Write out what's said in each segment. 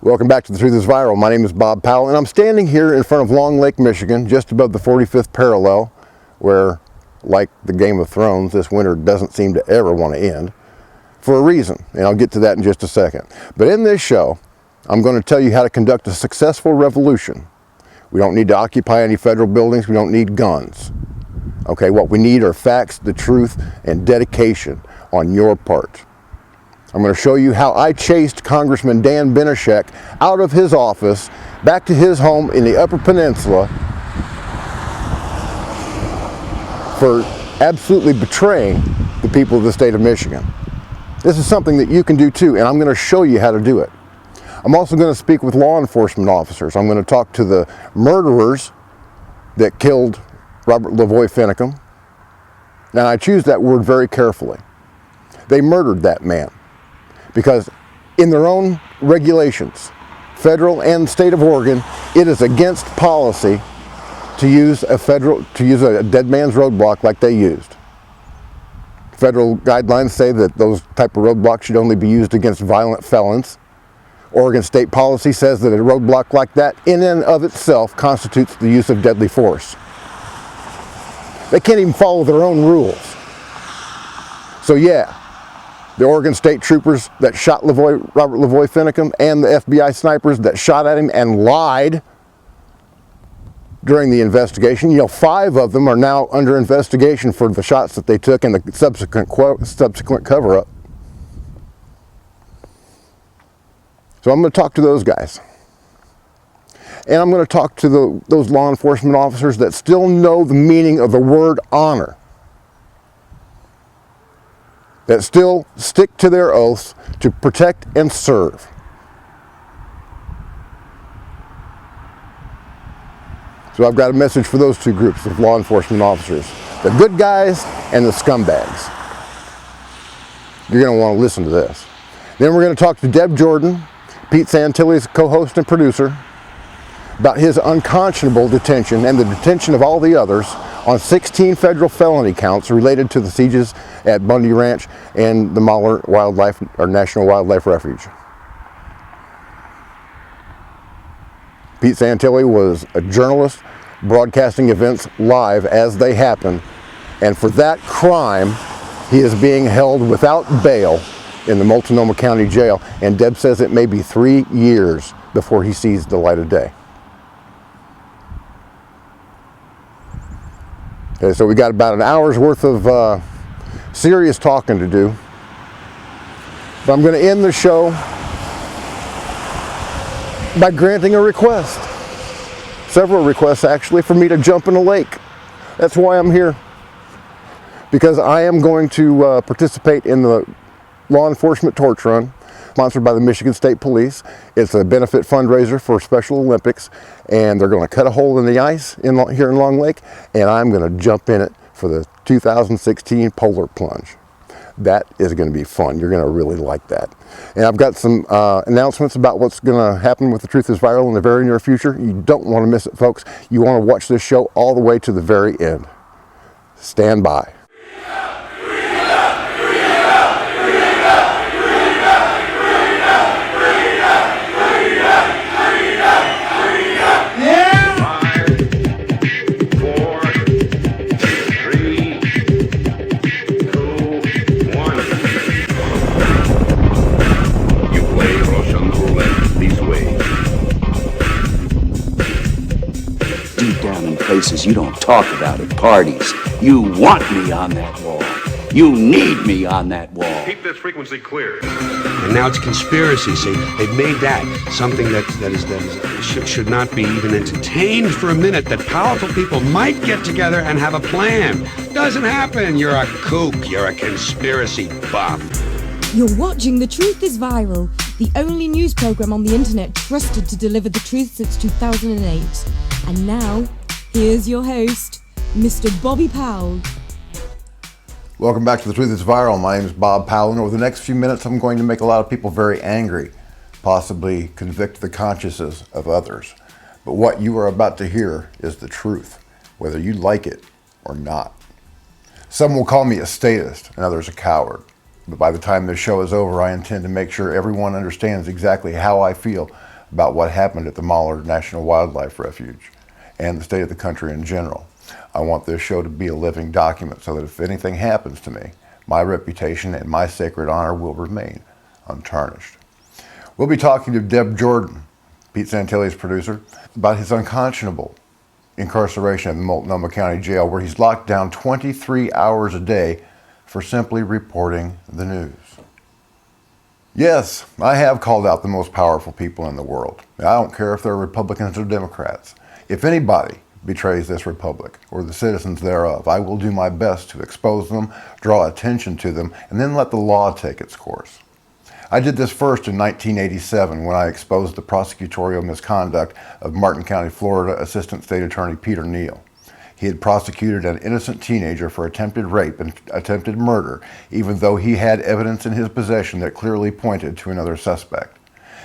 Welcome back to The Truth is Viral. My name is Bob Powell, and I'm standing here in front of Long Lake, Michigan, just above the 45th parallel, where, like the Game of Thrones, this winter doesn't seem to ever want to end, for a reason, and I'll get to that in just a second. But in this show, I'm going to tell you how to conduct a successful revolution. We don't need to occupy any federal buildings. We don't need guns. Okay, what we need are facts, the truth, and dedication on your part. I'm going to show you how I chased Congressman Dan Benishek out of his office back to his home in the Upper Peninsula for absolutely betraying the people of the state of Michigan. This is something that you can do too, and I'm going to show you how to do it. I'm also going to speak with law enforcement officers. I'm going to talk to the murderers that killed Robert LaVoy Finicum. Now, I choose that word very carefully. They murdered that man. Because in their own regulations, federal and state of Oregon, it is against policy to use a dead man's roadblock like they used. Federal guidelines say that those type of roadblocks should only be used against violent felons. Oregon state policy says that a roadblock like that in and of itself constitutes the use of deadly force. They can't even follow their own rules. So yeah, the Oregon State troopers that shot Robert LaVoy Finicum and the FBI snipers that shot at him and lied during the investigation. 5 of them are now under investigation for the shots that they took and the subsequent cover-up. So I'm going to talk to those guys. And I'm going to talk to those law enforcement officers that still know the meaning of the word honor, that still stick to their oaths to protect and serve. So I've got a message for those two groups of law enforcement officers, the good guys and the scumbags. You're going to want to listen to this. Then we're going to talk to Deb Jordan, Pete Santilli's co-host and producer, about his unconscionable detention and the detention of all the others on 16 federal felony counts related to the sieges at Bundy Ranch and the Malheur National Wildlife Refuge. Pete Santilli was a journalist broadcasting events live as they happen, and for that crime he is being held without bail in the Multnomah County Jail, and Deb says it may be 3 years before he sees the light of day. Okay, so we got about an hour's worth of serious talking to do. But I'm going to end the show by granting a request. Several requests, actually, for me to jump in a lake. That's why I'm here. Because I am going to participate in the law enforcement torch run sponsored by the Michigan State Police. It's a benefit fundraiser for Special Olympics, and they're going to cut a hole in the ice here in Long Lake, and I'm going to jump in it for the 2016 Polar Plunge. That is going to be fun. You're going to really like that. And I've got some announcements about what's going to happen with The Truth is Viral in the very near future. You don't want to miss it, folks. You want to watch this show all the way to the very end. Stand by. Places you don't talk about at parties. You want me on that wall. You need me on that wall. Keep this frequency clear. And now it's conspiracy. See, they've made that something that should not be even entertained for a minute. That powerful people might get together and have a plan. Doesn't happen. You're a kook. You're a conspiracy buff. You're watching The Truth is Viral, the only news program on the internet trusted to deliver the truth since 2008. And now, here's your host, Mr. Bobby Powell. Welcome back to The Truth is Viral. My name is Bob Powell, and over the next few minutes I'm going to make a lot of people very angry, possibly convict the consciences of others. But what you are about to hear is the truth, whether you like it or not. Some will call me a statist and others a coward. But by the time this show is over, I intend to make sure everyone understands exactly how I feel about what happened at the Malheur National Wildlife Refuge and the state of the country in general. I want this show to be a living document so that if anything happens to me, my reputation and my sacred honor will remain untarnished. We'll be talking to Deb Jordan, Pete Santilli's producer, about his unconscionable incarceration in the Multnomah County Jail, where he's locked down 23 hours a day for simply reporting the news. Yes, I have called out the most powerful people in the world. I don't care if they're Republicans or Democrats. If anybody betrays this republic or the citizens thereof, I will do my best to expose them, draw attention to them, and then let the law take its course. I did this first in 1987 when I exposed the prosecutorial misconduct of Martin County, Florida Assistant State Attorney Peter Neal. He had prosecuted an innocent teenager for attempted rape and attempted murder, even though he had evidence in his possession that clearly pointed to another suspect.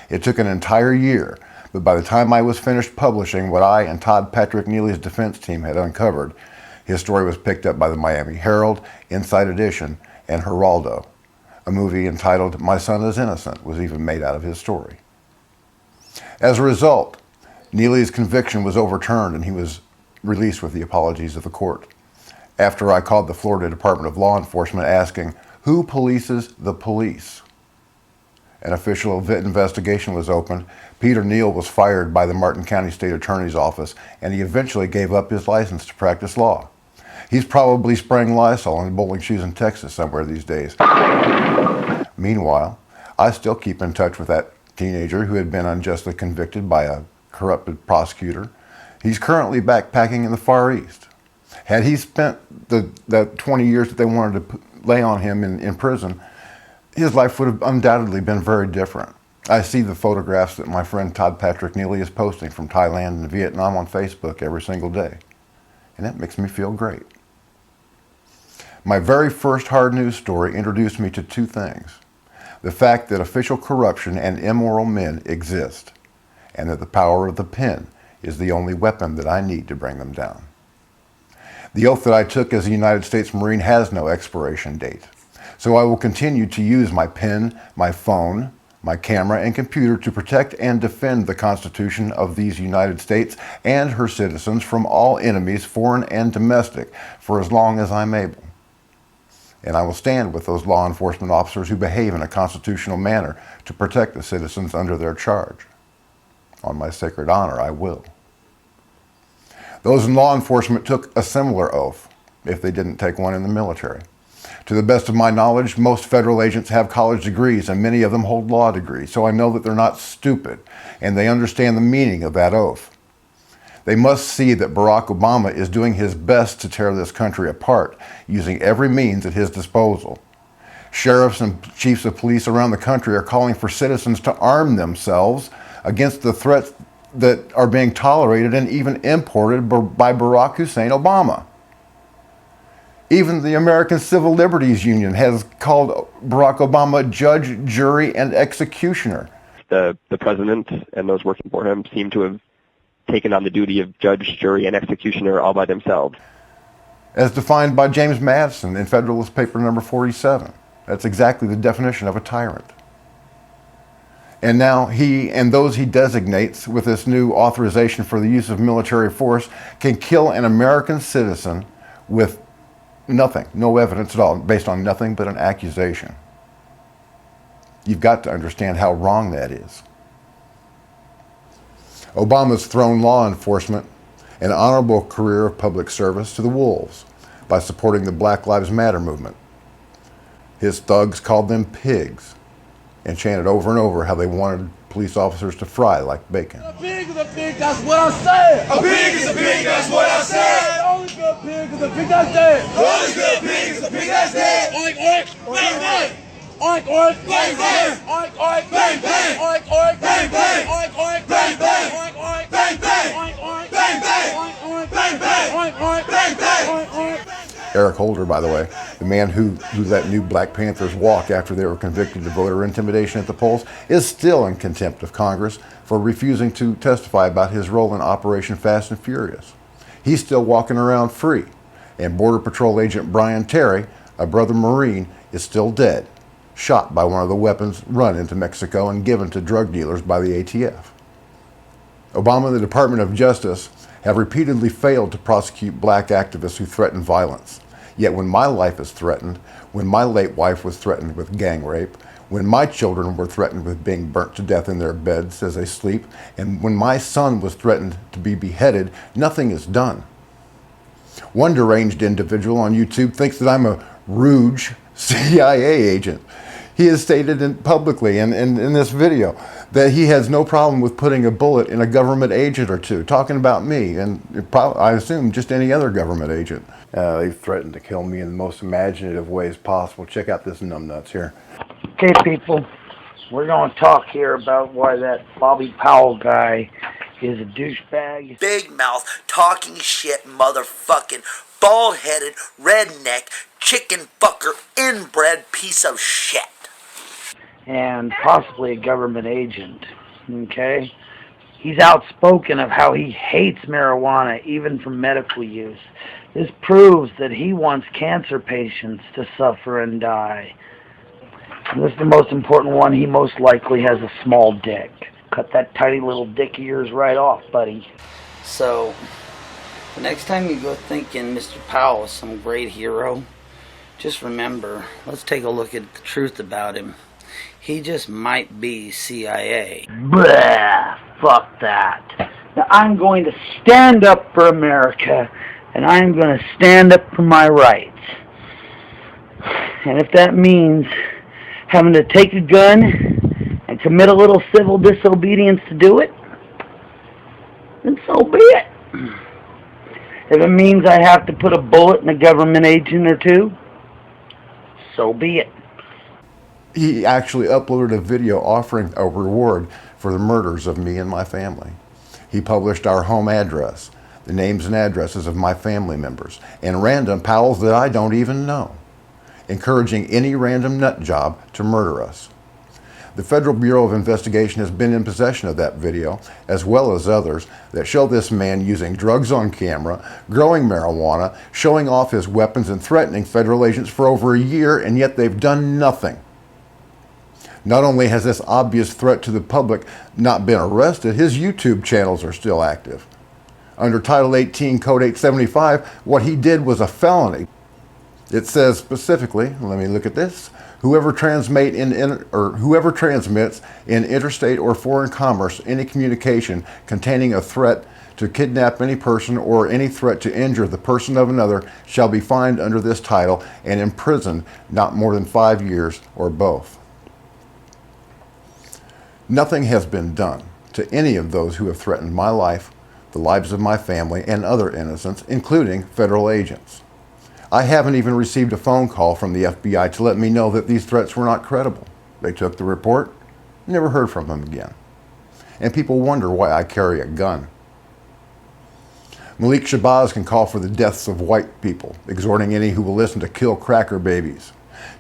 It took an entire year, but by the time I was finished publishing what I and Todd Patrick Neely's defense team had uncovered, his story was picked up by the Miami Herald, Inside Edition, and Geraldo. A movie entitled My Son is Innocent was even made out of his story. As a result, Neely's conviction was overturned and he was released with the apologies of the court. After I called the Florida Department of Law Enforcement asking, who polices the police? An official investigation was opened. Peter Neal was fired by the Martin County State Attorney's Office, and he eventually gave up his license to practice law. He's probably spraying Lysol in bowling shoes in Texas somewhere these days. Meanwhile, I still keep in touch with that teenager who had been unjustly convicted by a corrupted prosecutor. He's currently backpacking in the Far East. Had he spent the 20 years that they wanted to lay on him in prison, his life would have undoubtedly been very different. I see the photographs that my friend Todd Patrick Neely is posting from Thailand and Vietnam on Facebook every single day, and that makes me feel great. My very first hard news story introduced me to two things: the fact that official corruption and immoral men exist, and that the power of the pen is the only weapon that I need to bring them down. The oath that I took as a United States Marine has no expiration date. So I will continue to use my pen, my phone, my camera, and computer to protect and defend the Constitution of these United States and her citizens from all enemies, foreign and domestic, for as long as I'm able. And I will stand with those law enforcement officers who behave in a constitutional manner to protect the citizens under their charge. On my sacred honor, I will. Those in law enforcement took a similar oath, if they didn't take one in the military. To the best of my knowledge, most federal agents have college degrees, and many of them hold law degrees, so I know that they're not stupid, and they understand the meaning of that oath. They must see that Barack Obama is doing his best to tear this country apart, using every means at his disposal. Sheriffs and chiefs of police around the country are calling for citizens to arm themselves against the threats that are being tolerated and even imported by Barack Hussein Obama. Even the American Civil Liberties Union has called Barack Obama judge, jury, and executioner. The president and those working for him seem to have taken on the duty of judge, jury, and executioner all by themselves. As defined by James Madison in Federalist Paper number 47. That's exactly the definition of a tyrant. And now he and those he designates with this new authorization for the use of military force can kill an American citizen with nothing, no evidence at all, based on nothing but an accusation. You've got to understand how wrong that is. Obama's thrown law enforcement an honorable career of public service to the wolves by supporting the Black Lives Matter movement. His thugs called them pigs and chanted over and over how they wanted police officers to fry like bacon. A pig is a pig, that's what I said. A pig is a pig, that's what I said. The only good pig is a pig that's dead. The only good pig is a pig that's dead. Oink, oink, bang, bang. Oink, oink, Bang, bang. Oink, oink, Bang, bang. Oink, oink, Bang, bang. Oink, oink, Bang, bang. Oink, oink, Bang, bang. Oink, oink, Bang, bang. Oink, oink, Bang, bang. Oink, oink, Bang, bang. Oink, oink. Eric Holder, by the way, the man who let new Black Panthers walk after they were convicted of voter intimidation at the polls, is still in contempt of Congress for refusing to testify about his role in Operation Fast and Furious. He's still walking around free, and Border Patrol agent Brian Terry, a brother Marine, is still dead, shot by one of the weapons run into Mexico and given to drug dealers by the ATF. Obama and the Department of Justice have repeatedly failed to prosecute black activists who threaten violence. Yet when my life is threatened, when my late wife was threatened with gang rape, when my children were threatened with being burnt to death in their beds as they sleep, and when my son was threatened to be beheaded, nothing is done. One deranged individual on YouTube thinks that I'm a Rouge CIA agent. He has stated publicly in this video that he has no problem with putting a bullet in a government agent or two, talking about me, and I assume just any other government agent. They threatened to kill me in the most imaginative ways possible. Check out this numbnuts here. Okay, people, we're going to talk here about why that Bobby Powell guy is a douchebag. Big mouth, talking shit, motherfucking, bald-headed, redneck, chicken fucker, inbred piece of shit. And possibly a government agent, okay? He's outspoken of how he hates marijuana, even for medical use. This proves that he wants cancer patients to suffer and die. And this is the most important one. He most likely has a small dick. Cut that tiny little dick of yours right off, buddy. So, the next time you go thinking Mr. Powell is some great hero, just remember, let's take a look at the truth about him. He just might be CIA. Blah, fuck that. Now, I'm going to stand up for America, and I'm going to stand up for my rights. And if that means having to take a gun and commit a little civil disobedience to do it, then so be it. If it means I have to put a bullet in a government agent or two, so be it. He actually uploaded a video offering a reward for the murders of me and my family. He published our home address, the names and addresses of my family members, and random pals that I don't even know, encouraging any random nut job to murder us. The Federal Bureau of Investigation has been in possession of that video, as well as others, that show this man using drugs on camera, growing marijuana, showing off his weapons, and threatening federal agents for over a year, and yet they've done nothing. Not only has this obvious threat to the public not been arrested, his YouTube channels are still active. Under Title 18, Code 875, what he did was a felony. It says specifically, let me look at this, whoever transmits in interstate or foreign commerce any communication containing a threat to kidnap any person or any threat to injure the person of another shall be fined under this title and imprisoned not more than 5 years or both. Nothing has been done to any of those who have threatened my life, the lives of my family, and other innocents, including federal agents. I haven't even received a phone call from the FBI to let me know that these threats were not credible. They took the report, never heard from them again. And people wonder why I carry a gun. Malik Shabazz can call for the deaths of white people, exhorting any who will listen to kill cracker babies.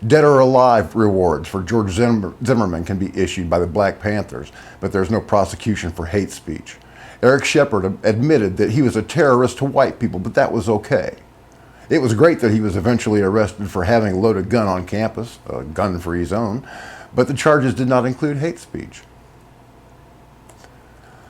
Dead or alive rewards for George Zimmerman can be issued by the Black Panthers, but there's no prosecution for hate speech. Eric Shepard admitted that he was a terrorist to white people, but that was okay. It was great that he was eventually arrested for having a loaded gun on campus, a gun-free zone, but the charges did not include hate speech.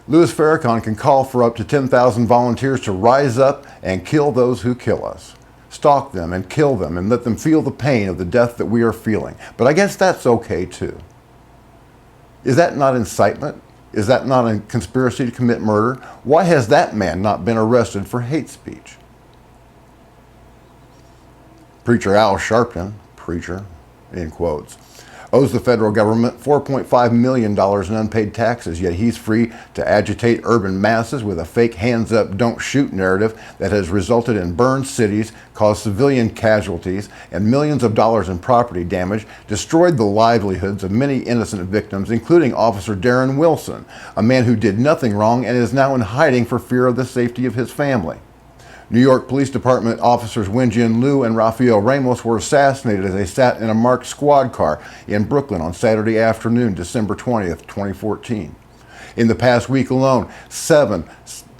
Louis Farrakhan can call for up to 10,000 volunteers to rise up and kill those who kill us. Stalk them and kill them and let them feel the pain of the death that we are feeling. But I guess that's okay too. Is that not incitement? Is that not a conspiracy to commit murder? Why has that man not been arrested for hate speech? Preacher Al Sharpton, preacher, in quotes, owes the federal government $4.5 million in unpaid taxes, yet he's free to agitate urban masses with a fake hands up, don't shoot narrative that has resulted in burned cities, caused civilian casualties, and millions of dollars in property damage, destroyed the livelihoods of many innocent victims, including Officer Darren Wilson, a man who did nothing wrong and is now in hiding for fear of the safety of his family. New York Police Department officers Wenjin Liu and Rafael Ramos were assassinated as they sat in a marked squad car in Brooklyn on Saturday afternoon, December 20th, 2014. In the past week alone, 7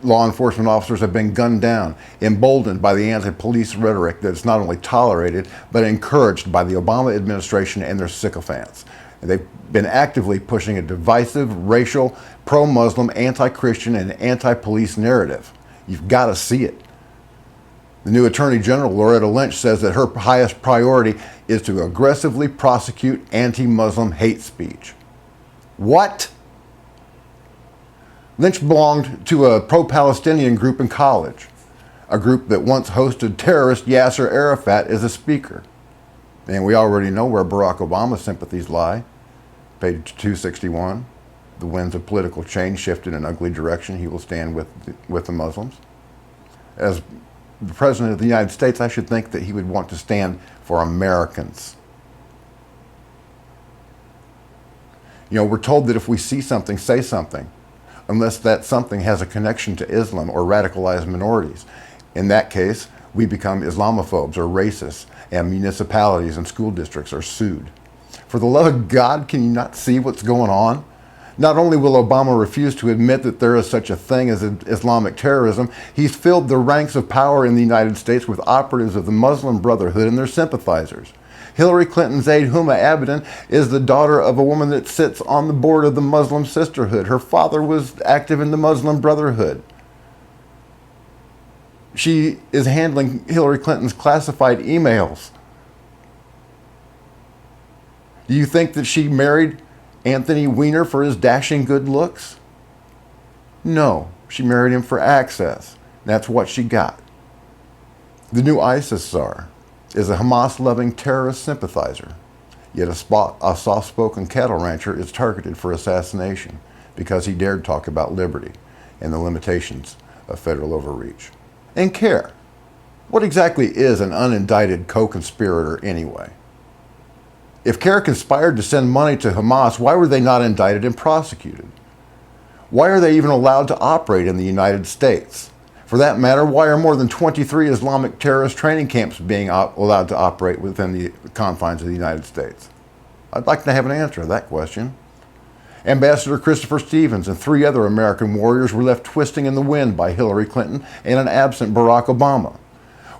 law enforcement officers have been gunned down, emboldened by the anti-police rhetoric that is not only tolerated, but encouraged by the Obama administration and their sycophants. And they've been actively pushing a divisive, racial, pro-Muslim, anti-Christian, and anti-police narrative. You've got to see it. The new Attorney General, Loretta Lynch, says that her highest priority is to aggressively prosecute anti-Muslim hate speech. What? Lynch belonged to a pro-Palestinian group in college, a group that once hosted terrorist Yasser Arafat as a speaker. And we already know where Barack Obama's sympathies lie. Page 261. The winds of political change shift in an ugly direction. He will stand with the Muslims. As the President of the United States, I should think that he would want to stand for Americans. You know, we're told that if we see something, say something, unless that something has a connection to Islam or radicalized minorities. In that case, we become Islamophobes or racists, and municipalities and school districts are sued. For the love of God, can you not see what's going on? Not only will Obama refuse to admit that there is such a thing as Islamic terrorism, he's filled the ranks of power in the United States with operatives of the Muslim Brotherhood and their sympathizers. Hillary Clinton's aide, Huma Abedin, is the daughter of a woman that sits on the board of the Muslim Sisterhood. Her father was active in the Muslim Brotherhood. She is handling Hillary Clinton's classified emails. Do you think that she married Anthony Weiner for his dashing good looks? No, she married him for access. That's what she got. The new ISIS czar is a Hamas-loving terrorist sympathizer, yet a soft-spoken cattle rancher is targeted for assassination because he dared talk about liberty and the limitations of federal overreach. And CARE. What exactly is an unindicted co-conspirator anyway? If CARE conspired to send money to Hamas, why were they not indicted and prosecuted? Why are they even allowed to operate in the United States? For that matter, why are more than 23 Islamic terrorist training camps being allowed to operate within the confines of the United States? I'd like to have an answer to that question. Ambassador Christopher Stevens and 3 other American warriors were left twisting in the wind by Hillary Clinton and an absent Barack Obama.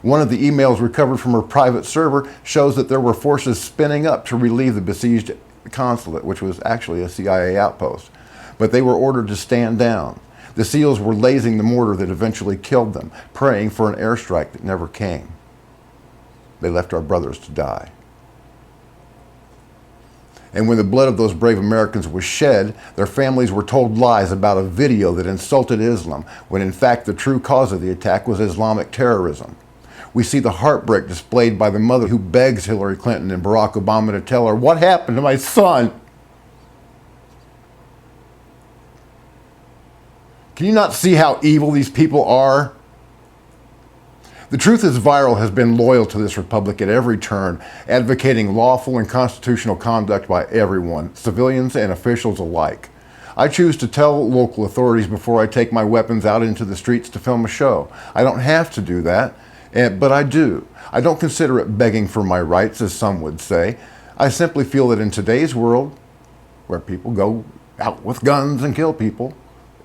One of the emails recovered from her private server shows that there were forces spinning up to relieve the besieged consulate, which was actually a CIA outpost. But they were ordered to stand down. The SEALs were lasing the mortar that eventually killed them, praying for an airstrike that never came. They left our brothers to die. And when the blood of those brave Americans was shed, their families were told lies about a video that insulted Islam, when in fact the true cause of the attack was Islamic terrorism. We see the heartbreak displayed by the mother who begs Hillary Clinton and Barack Obama to tell her, "What happened to my son?" Can you not see how evil these people are? The Truth is Viral has been loyal to this republic at every turn, advocating lawful and constitutional conduct by everyone, civilians and officials alike. I choose to tell local authorities before I take my weapons out into the streets to film a show. I don't have to do that, but I do. I don't consider it begging for my rights, as some would say. I simply feel that in today's world, where people go out with guns and kill people,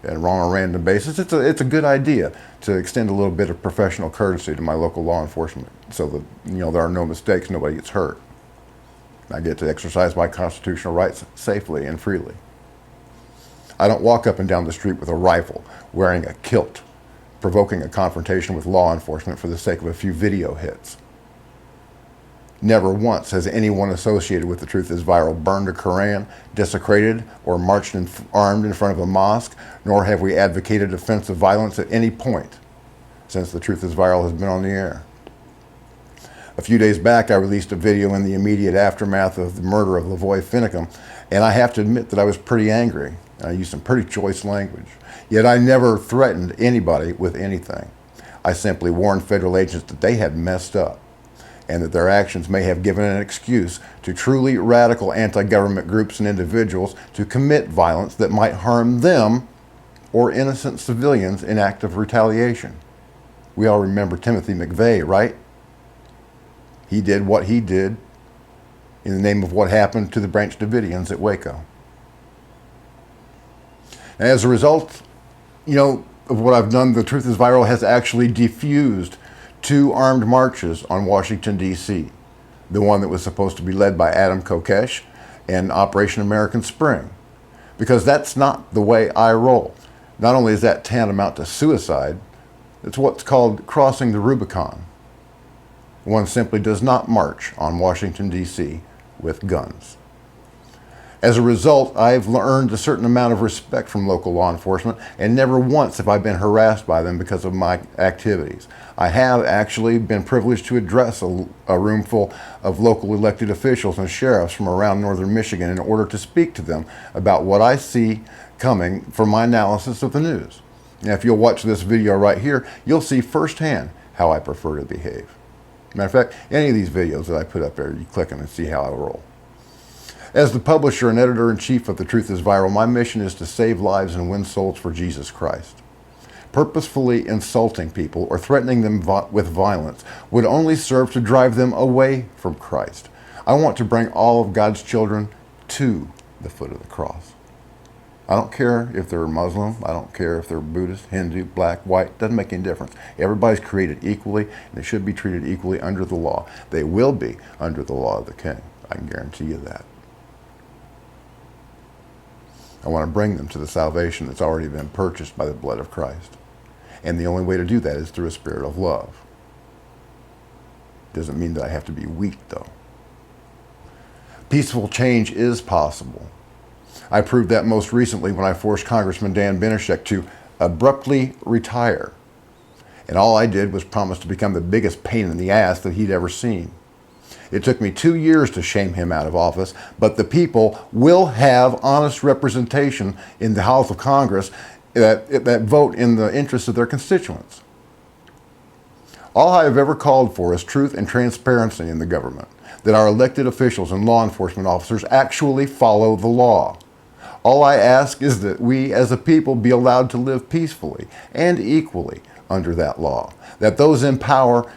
and on a random basis, it's a good idea to extend a little bit of professional courtesy to my local law enforcement so that, you know, there are no mistakes, nobody gets hurt. I get to exercise my constitutional rights safely and freely. I don't walk up and down the street with a rifle, wearing a kilt, provoking a confrontation with law enforcement for the sake of a few video hits. Never once has anyone associated with The Truth is Viral burned a Koran, desecrated, or marched armed in front of a mosque, nor have we advocated offensive violence at any point since The Truth is Viral has been on the air. A few days back, I released a video in the immediate aftermath of the murder of LaVoy Finicum, and I have to admit that I was pretty angry. I used some pretty choice language. Yet I never threatened anybody with anything. I simply warned federal agents that they had messed up, and that their actions may have given an excuse to truly radical anti-government groups and individuals to commit violence that might harm them or innocent civilians in act of retaliation. We all remember Timothy McVeigh, right? He did what he did in the name of what happened to the Branch Davidians at Waco. And as a result, you know, of what I've done, The Truth is Viral has actually defused 2 armed marches on Washington, D.C. The one that was supposed to be led by Adam Kokesh and Operation American Spring, because that's not the way I roll. Not only is that tantamount to suicide, it's what's called crossing the Rubicon. One simply does not march on Washington, D.C. with guns. As a result, I've earned a certain amount of respect from local law enforcement, and never once have I been harassed by them because of my activities. I have actually been privileged to address a room full of local elected officials and sheriffs from around northern Michigan in order to speak to them about what I see coming from my analysis of the news. Now, if you'll watch this video right here, you'll see firsthand how I prefer to behave. Matter of fact, any of these videos that I put up there, you click them and see how I roll. As the publisher and editor-in-chief of The Truth is Viral, my mission is to save lives and win souls for Jesus Christ. Purposefully insulting people or threatening them with violence would only serve to drive them away from Christ. I want to bring all of God's children to the foot of the cross. I don't care if they're Muslim, I don't care if they're Buddhist, Hindu, black, white, doesn't make any difference. Everybody's created equally, and they should be treated equally under the law. They will be under the law of the King. I can guarantee you that. I want to bring them to the salvation that's already been purchased by the blood of Christ. And the only way to do that is through a spirit of love. Doesn't mean that I have to be weak, though. Peaceful change is possible. I proved that most recently when I forced Congressman Dan Benishek to abruptly retire. And all I did was promise to become the biggest pain in the ass that he'd ever seen. It took me 2 years to shame him out of office, but the people will have honest representation in the House of Congress that vote in the interests of their constituents. All I have ever called for is truth and transparency in the government, that our elected officials and law enforcement officers actually follow the law. All I ask is that we as a people be allowed to live peacefully and equally under that law, that those in power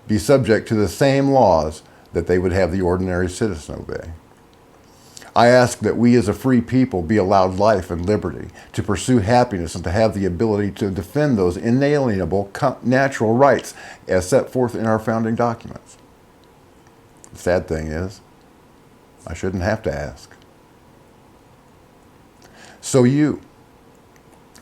be subject to the same laws that they would have the ordinary citizen obey. I ask that we as a free people be allowed life and liberty, to pursue happiness and to have the ability to defend those inalienable natural rights as set forth in our founding documents. The sad thing is, I shouldn't have to ask. So you,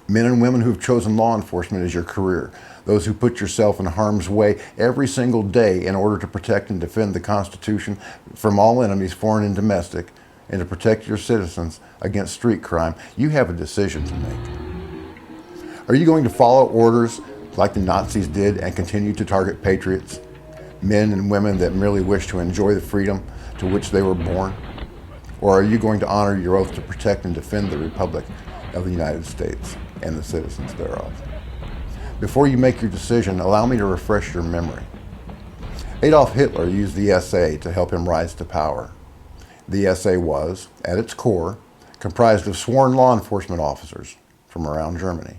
men and women who've chosen law enforcement as your career, those who put yourself in harm's way every single day in order to protect and defend the Constitution from all enemies, foreign and domestic, and to protect your citizens against street crime, you have a decision to make. Are you going to follow orders like the Nazis did and continue to target patriots, men and women that merely wish to enjoy the freedom to which they were born? Or are you going to honor your oath to protect and defend the Republic of the United States and the citizens thereof? Before you make your decision, allow me to refresh your memory. Adolf Hitler used the SA to help him rise to power. The SA was, at its core, comprised of sworn law enforcement officers from around Germany.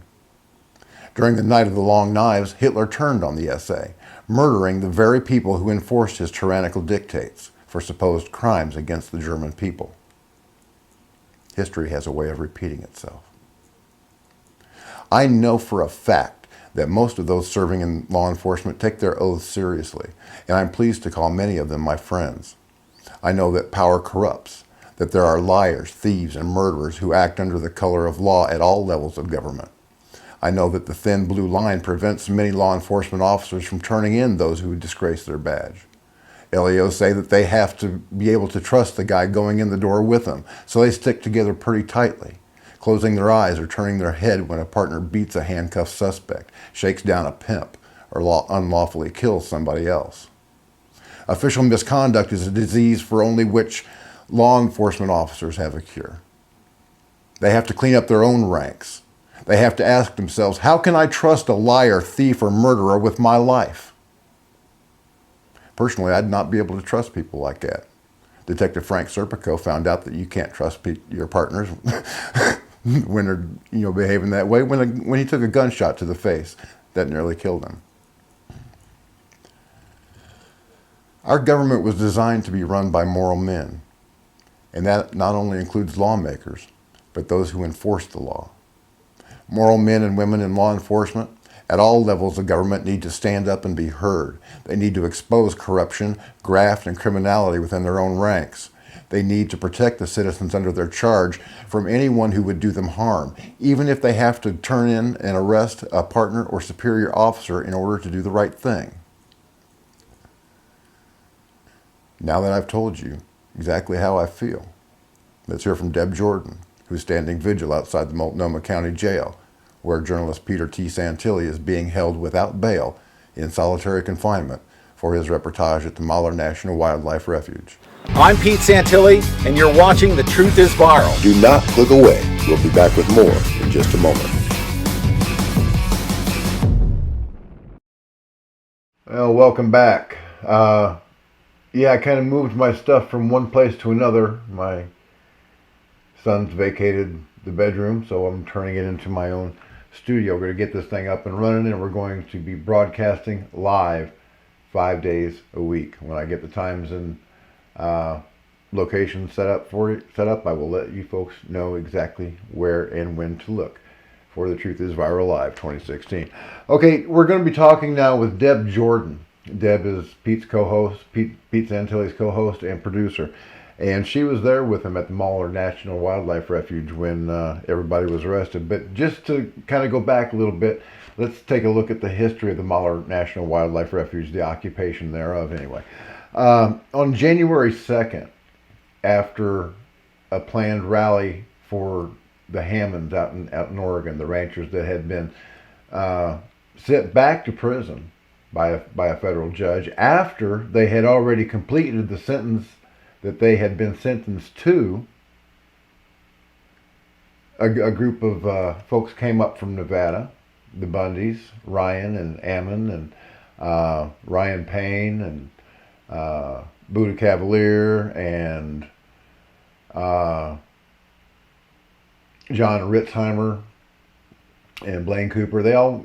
During the Night of the Long Knives, Hitler turned on the SA, murdering the very people who enforced his tyrannical dictates for supposed crimes against the German people. History has a way of repeating itself. I know for a fact that most of those serving in law enforcement take their oaths seriously, and I'm pleased to call many of them my friends. I know that power corrupts, that there are liars, thieves, and murderers who act under the color of law at all levels of government. I know that the thin blue line prevents many law enforcement officers from turning in those who disgrace their badge. LEOs say that they have to be able to trust the guy going in the door with them, so they stick together pretty tightly, closing their eyes or turning their head when a partner beats a handcuffed suspect, shakes down a pimp, or unlawfully kills somebody else. Official misconduct is a disease for only which law enforcement officers have a cure. They have to clean up their own ranks. They have to ask themselves, how can I trust a liar, thief, or murderer with my life? Personally, I'd not be able to trust people like that. Detective Frank Serpico found out that you can't trust your partners when they're behaving that way when he took a gunshot to the face that nearly killed him. Our government was designed to be run by moral men, and that not only includes lawmakers, but those who enforce the law. Moral men and women in law enforcement, At all levels, the government need to stand up and be heard. They need to expose corruption, graft, and criminality within their own ranks. They need to protect the citizens under their charge from anyone who would do them harm, even if they have to turn in and arrest a partner or superior officer in order to do the right thing. Now that I've told you exactly how I feel, let's hear from Deb Jordan, who's standing vigil outside the Multnomah County Jail, where journalist Peter T. Santilli is being held without bail in solitary confinement for his reportage at the Malheur National Wildlife Refuge. I'm Pete Santilli, and you're watching The Truth is Viral. Do not click away. We'll be back with more in just a moment. Well, welcome back. Yeah, I kind of moved my stuff from one place to another. My son's vacated the bedroom, so I'm turning it into my own studio. We're going to get this thing up and running, and we're going to be broadcasting live 5 days a week. When I get the times and location set up, I will let you folks know exactly where and when to look for The Truth is Viral Live 2016. Okay, we're going to be talking now with Deb Jordan. Deb is Pete's co-host, Pete Santilli's co-host and producer. And she was there with him at the Malheur National Wildlife Refuge when everybody was arrested. But just to kind of go back a little bit, let's take a look at the history of the Malheur National Wildlife Refuge, the occupation thereof anyway. On January 2nd, after a planned rally for the Hammonds out in Oregon, the ranchers that had been sent back to prison by a federal judge after they had already completed the sentence that they had been sentenced to, a group of folks came up from Nevada, the Bundys, Ryan and Ammon and Ryan Payne and Buddha Cavalier and John Ritzheimer and Blaine Cooper. They all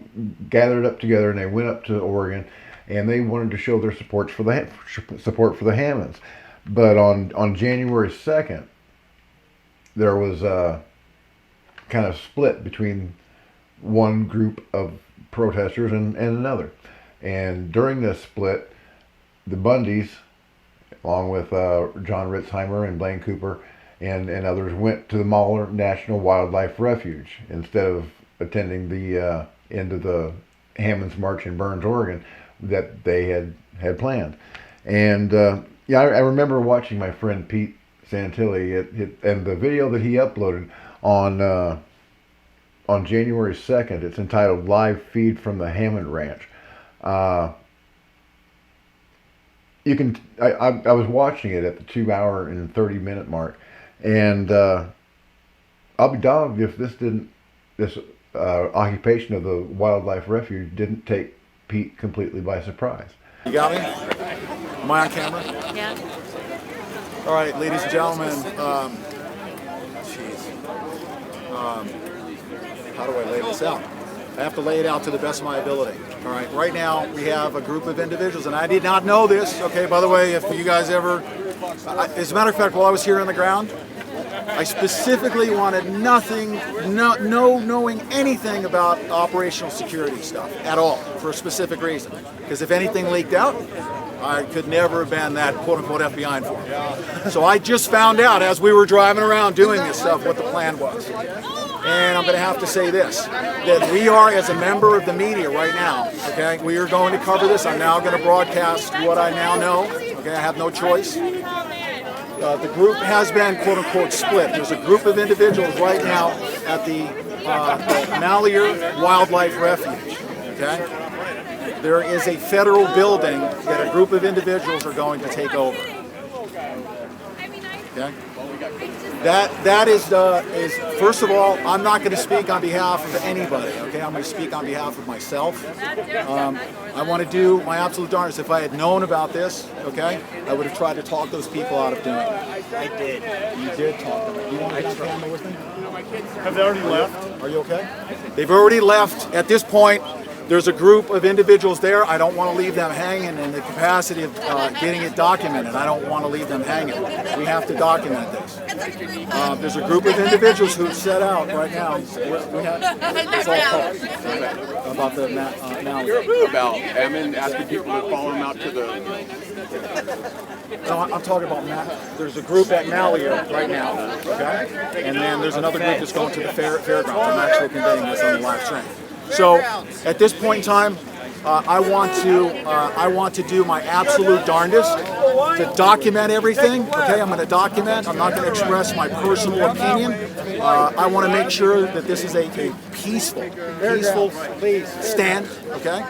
gathered up together and they went up to Oregon and they wanted to show their support for the Hammonds. But on January 2nd, there was a kind of split between one group of protesters and another. And during this split, the Bundys, along with John Ritzheimer and Blaine Cooper and others, went to the Malheur National Wildlife Refuge instead of attending the end of the Hammonds March in Burns, Oregon, that they had planned. And yeah, I remember watching my friend Pete Santilli and the video that he uploaded on January 2nd. It's entitled "Live Feed from the Hammond Ranch." You can. I was watching it at the 2 hour and 30 minute mark, and I'll be dogged if this occupation of the wildlife refuge didn't take Pete completely by surprise. You got me? Am I on camera? Yeah. All right, ladies and gentlemen. How do I lay this out? I have to lay it out to the best of my ability. All right. Right now, we have a group of individuals, and I did not know this. Okay. By the way, if you guys ever, as a matter of fact, while I was here on the ground, I specifically wanted nothing, no knowing anything about operational security stuff at all, for a specific reason. Because if anything leaked out, I could never have been that quote-unquote FBI informant. So I just found out as we were driving around doing this stuff what the plan was. And I'm going to have to say this, that we are, as a member of the media right now, okay, we are going to cover this. I'm now going to broadcast what I now know. Okay, I have no choice. The group has been, quote-unquote, split. There's a group of individuals right now at the Malheur Wildlife Refuge, okay? There is a federal building that a group of individuals are going to take over, okay? That is first of all, I'm not going to speak on behalf of anybody, okay? I'm going to speak on behalf of myself. I want to do my absolute darndest. If I had known about this, okay, I would have tried to talk those people out of doing it. I did. You did talk to them. You want to be on with me? Have they already left? Are you okay? They've already left. At this point, There's a group of individuals there. I don't want to leave them hanging in the capacity of getting it documented. I don't want to leave them hanging. We have to document this. There's a group of individuals who've set out right now. It's all public about the Malheur. About Emin asking people to follow him out to the... No, I'm talking about there's a group at Malheur right now, okay? And then there's another group that's going to the fairgrounds. I'm actually conveying this on the live stream. So at this point in time, I want to do my absolute darndest to document everything. Okay, I'm going to document. I'm not going to express my personal opinion. I want to make sure that this is a peaceful stand. Okay,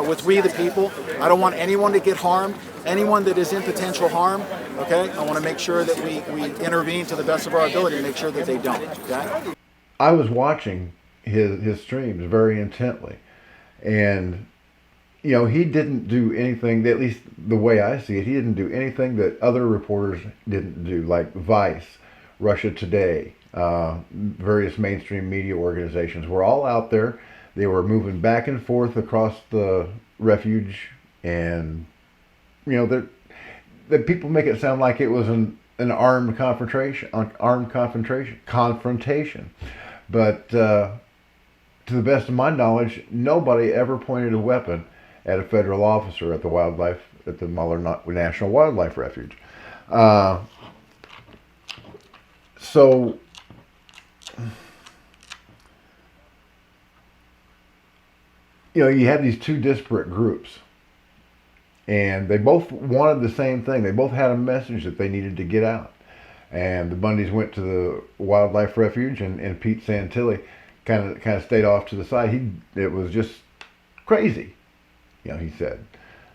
with we the people. I don't want anyone to get harmed. Anyone that is in potential harm. Okay, I want to make sure that we intervene to the best of our ability to make sure that they don't. Okay. I was watching his streams very intently, and you know, he didn't do anything, at least the way I see it, he didn't do anything that other reporters didn't do, like Vice, Russia Today, various mainstream media organizations were all out there. They were moving back and forth across the refuge, and you know, the people make it sound like it was an armed confrontation, but to the best of my knowledge, nobody ever pointed a weapon at a federal officer at the Malheur National Wildlife Refuge. So you know, you had these two disparate groups, and they both wanted the same thing. They both had a message that they needed to get out. And the Bundys went to the wildlife refuge, and Pete Santilli kind of stayed off to the side. It was just crazy, you know, he said.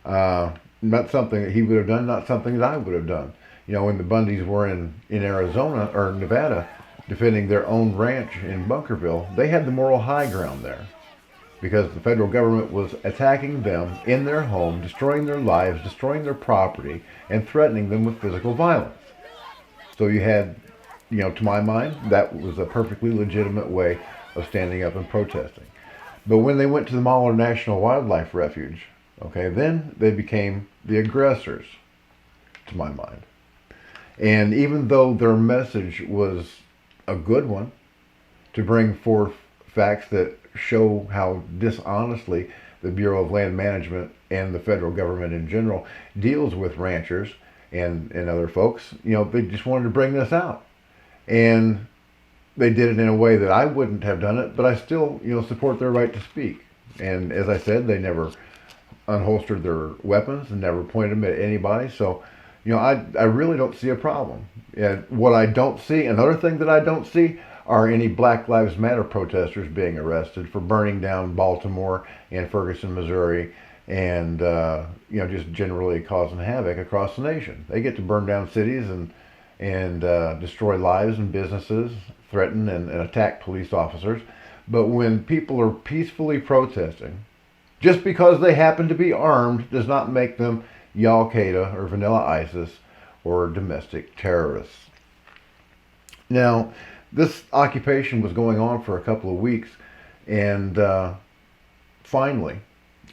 Not something that he would have done, not something that I would have done. You know, when the Bundys were in Arizona or Nevada defending their own ranch in Bunkerville, they had the moral high ground there because the federal government was attacking them in their home, destroying their lives, destroying their property, and threatening them with physical violence. So you had, you know, to my mind, that was a perfectly legitimate way of standing up and protesting. But when they went to the Malheur National Wildlife Refuge, okay, then they became the aggressors, to my mind. And even though their message was a good one, to bring forth facts that show how dishonestly the Bureau of Land Management and the federal government in general deals with ranchers and other folks, you know, they just wanted to bring this out. And they did it in a way that I wouldn't have done it, but I still, you know, support their right to speak. And as I said, they never unholstered their weapons and never pointed them at anybody. So, you know, I really don't see a problem. And what I don't see, another thing that I don't see, are any Black Lives Matter protesters being arrested for burning down Baltimore and Ferguson, Missouri, and you know, just generally causing havoc across the nation. They get to burn down cities and destroy lives and businesses, threaten and attack police officers. But when people are peacefully protesting, just because they happen to be armed does not make them Al-Qaeda or Vanilla ISIS or domestic terrorists. Now, this occupation was going on for a couple of weeks, and finally,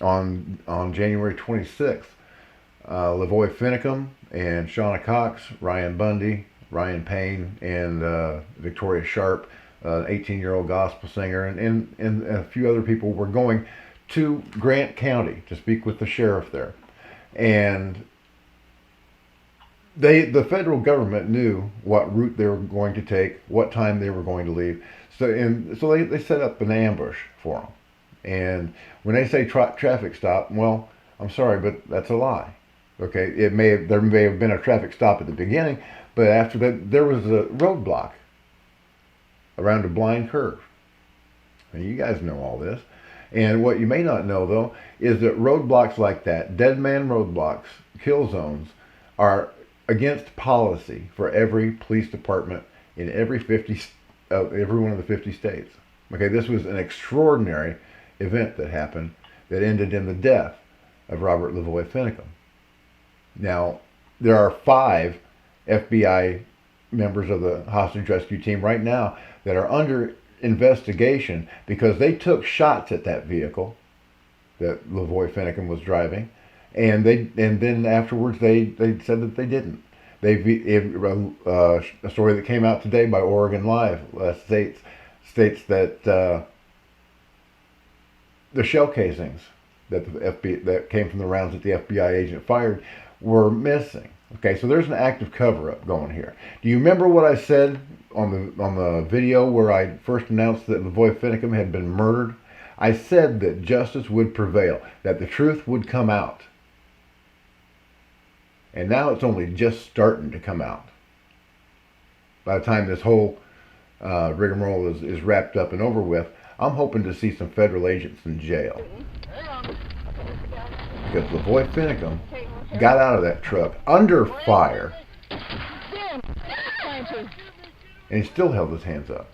on January 26th, LaVoy Finicum and Shauna Cox, Ryan Bundy, Ryan Payne, and Victoria Sharp, an 18-year-old gospel singer, and a few other people were going to Grant County to speak with the sheriff there. And the federal government knew what route they were going to take, what time they were going to leave. So they set up an ambush for them. And when they say traffic stop, well, I'm sorry, but that's a lie. Okay, there may have been a traffic stop at the beginning, but after that there was a roadblock around a blind curve. And you guys know all this. And what you may not know, though, is that roadblocks like that, deadman roadblocks, kill zones, are against policy for every police department in every one of the 50 states. Okay, this was an extraordinary event that happened that ended in the death of Robert LaVoy Finicum. Now, there are 5 FBI members of the hostage rescue team right now that are under investigation because they took shots at that vehicle that LaVoy Finicum was driving, and then afterwards they said that they didn't. A story that came out today by Oregon Live states that the shell casings that came from the rounds that the FBI agent fired were missing. Okay, so there's an active cover-up going here. Do you remember what I said on the video where I first announced that LaVoy Finicum had been murdered? I said that justice would prevail, that the truth would come out. And now it's only just starting to come out. By the time this whole rigmarole is wrapped up and over with, I'm hoping to see some federal agents in jail. Because LaVoy Finicum got out of that truck under fire, and he still held his hands up.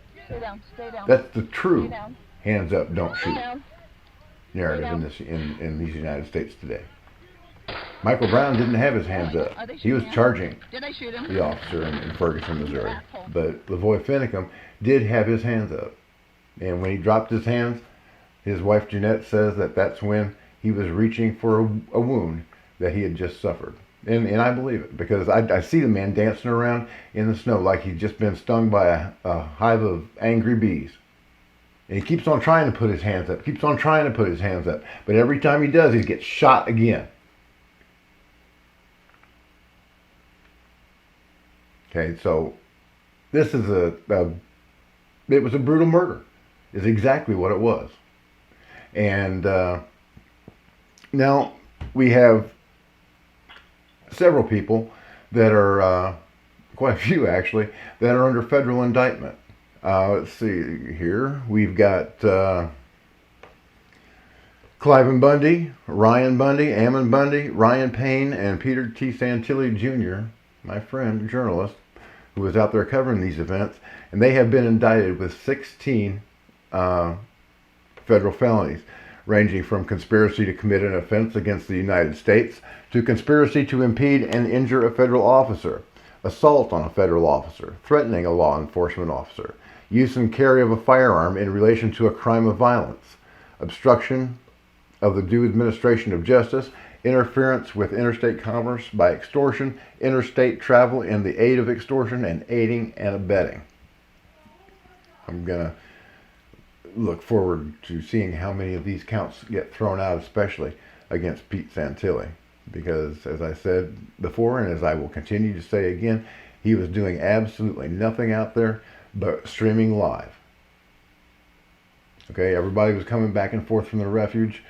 That's the true hands up, don't shoot narrative in these United States today. Michael Brown didn't have his hands up. He was charging the officer in Ferguson, Missouri. But LaVoy Finicum did have his hands up. And when he dropped his hands, his wife Jeanette says that that's when he was reaching for a wound that he had just suffered. And I believe it, because I see the man dancing around in the snow like he's just been stung by a hive of angry bees. And he keeps on trying to put his hands up, but every time he does, he gets shot again. Okay, so this is it was a brutal murder, is exactly what it was. And now we have several people that are, quite a few actually, that are under federal indictment. Let's see here. We've got Cliven Bundy, Ryan Bundy, Ammon Bundy, Ryan Payne, and Peter T. Santilli Jr., my friend, journalist, who was out there covering these events, and they have been indicted with 16 federal felonies, ranging from conspiracy to commit an offense against the United States to conspiracy to impede and injure a federal officer, assault on a federal officer, threatening a law enforcement officer, use and carry of a firearm in relation to a crime of violence, obstruction of the due administration of justice, interference with interstate commerce by extortion, interstate travel in the aid of extortion, and aiding and abetting. I'm going to look forward to seeing how many of these counts get thrown out, especially against Pete Santilli, because as I said before, and as I will continue to say again, he was doing absolutely nothing out there but streaming live. Okay, everybody was coming back and forth from the refuge.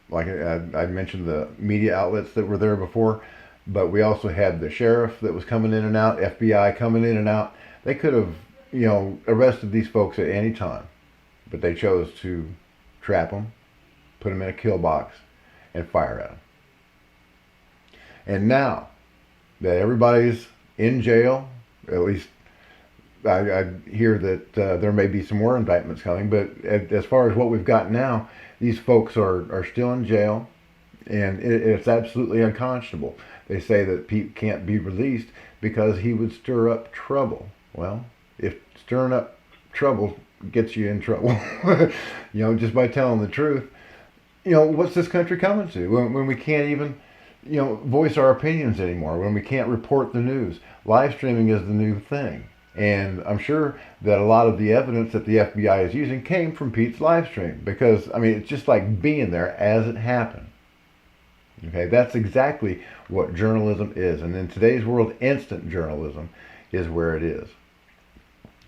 Like I mentioned, the media outlets that were there before, but we also had the sheriff that was coming in and out, FBI coming in and out. They could have, arrested these folks at any time, but they chose to trap them, put them in a kill box, and fire at them. And now that everybody's in jail, at least I hear that there may be some more indictments coming, but as far as what we've got now, these folks are still in jail, and it's absolutely unconscionable. They say that Pete can't be released because he would stir up trouble. Well, if stirring up trouble gets you in trouble, just by telling the truth, what's this country coming to when we can't even, voice our opinions anymore, when we can't report the news? Live streaming is the new thing. And I'm sure that a lot of the evidence that the FBI is using came from Pete's live stream, because, it's just like being there as it happened. Okay, that's exactly what journalism is. And in today's world, instant journalism is where it is.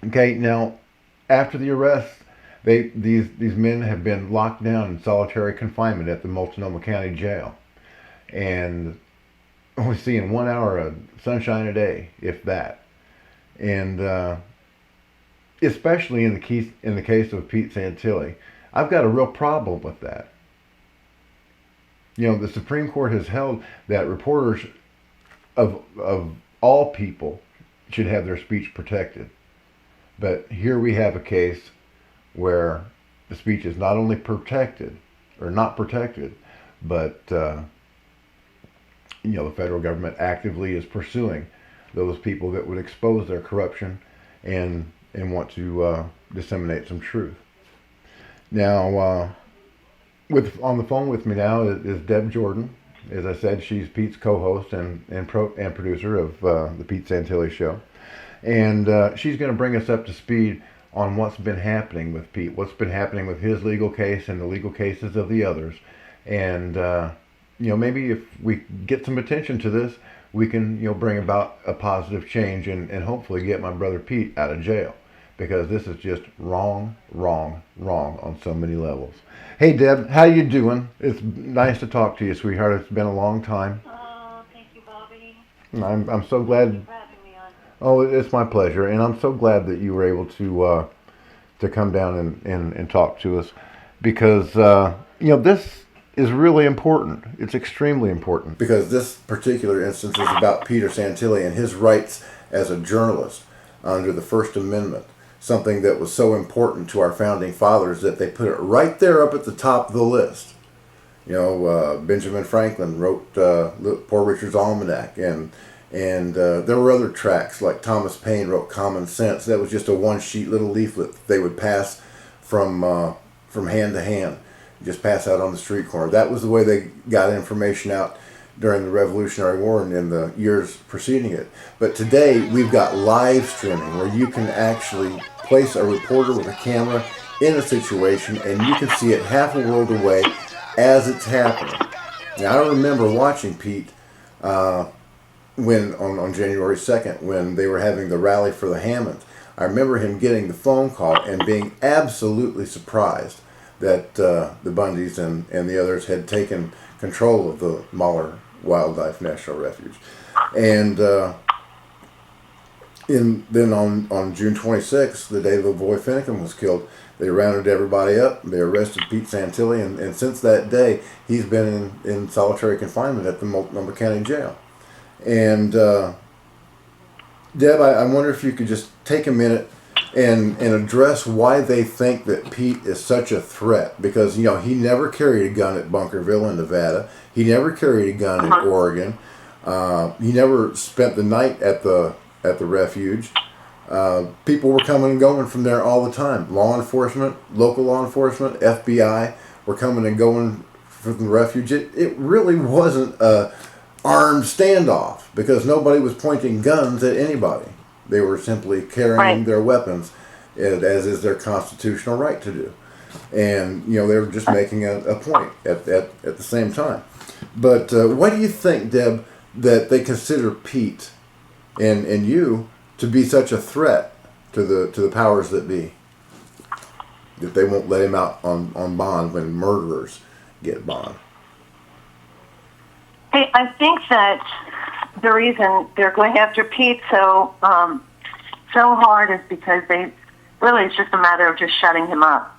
Okay, now, after the arrest, these men have been locked down in solitary confinement at the Multnomah County Jail. And only seeing 1 hour of sunshine a day, if that. And especially in the case of Pete Santilli, I've got a real problem with that. The Supreme Court has held that reporters of all people should have their speech protected. But here we have a case where the speech is not only protected, or not protected, but the federal government actively is pursuing those people that would expose their corruption and want to disseminate some truth. Now, On the phone with me now is Deb Jordan. As I said, she's Pete's co-host and producer of the Pete Santilli Show. And she's going to bring us up to speed on what's been happening with Pete, what's been happening with his legal case and the legal cases of the others. And, maybe if we get some attention to this, we can, bring about a positive change and hopefully get my brother Pete out of jail. Because this is just wrong on so many levels. Hey, Deb, how you doing? It's nice to talk to you, sweetheart. It's been a long time. Oh, thank you, Bobby. I'm so glad. Thank you for having me on. Oh, it's my pleasure, and I'm so glad that you were able to come down and talk to us, because this is really important. It's extremely important, because this particular instance is about Peter Santilli and his rights as a journalist under the First Amendment. Something that was so important to our founding fathers that they put it right there up at the top of the list. Benjamin Franklin wrote Poor Richard's Almanac, and there were other tracts, like Thomas Paine wrote Common Sense. That was just a one-sheet little leaflet they would pass from hand to hand, just pass out on the street corner. That was the way they got information out during the Revolutionary War and in the years preceding it. But today we've got live streaming, where you can actually place a reporter with a camera in a situation and you can see it half a world away as it's happening. Now, I remember watching Pete when on January 2nd, when they were having the rally for the Hammonds. I remember him getting the phone call and being absolutely surprised that the Bundys and the others had taken control of the Malheur Wildlife National Refuge. And then on June 26th, the day LaVoy Finicum was killed, they rounded everybody up. They arrested Pete Santilli, and since that day, he's been in solitary confinement at the Multnomah County Jail. And Deb, I wonder if you could just take a minute and address why they think that Pete is such a threat. Because, he never carried a gun at Bunkerville in Nevada. He never carried a gun in Oregon. He never spent the night at the refuge. People were coming and going from there all the time. Law enforcement, local law enforcement, FBI were coming and going from the refuge. It really wasn't a armed standoff, because nobody was pointing guns at anybody. They were simply carrying their weapons, as is their constitutional right to do. And, they were just making a point at the same time. But why do you think, Deb, that they consider Pete and you to be such a threat to the powers that be, that they won't let him out on bond when murderers get bond? Hey, I think that the reason they're going after Pete so hard is because it's just a matter of just shutting him up.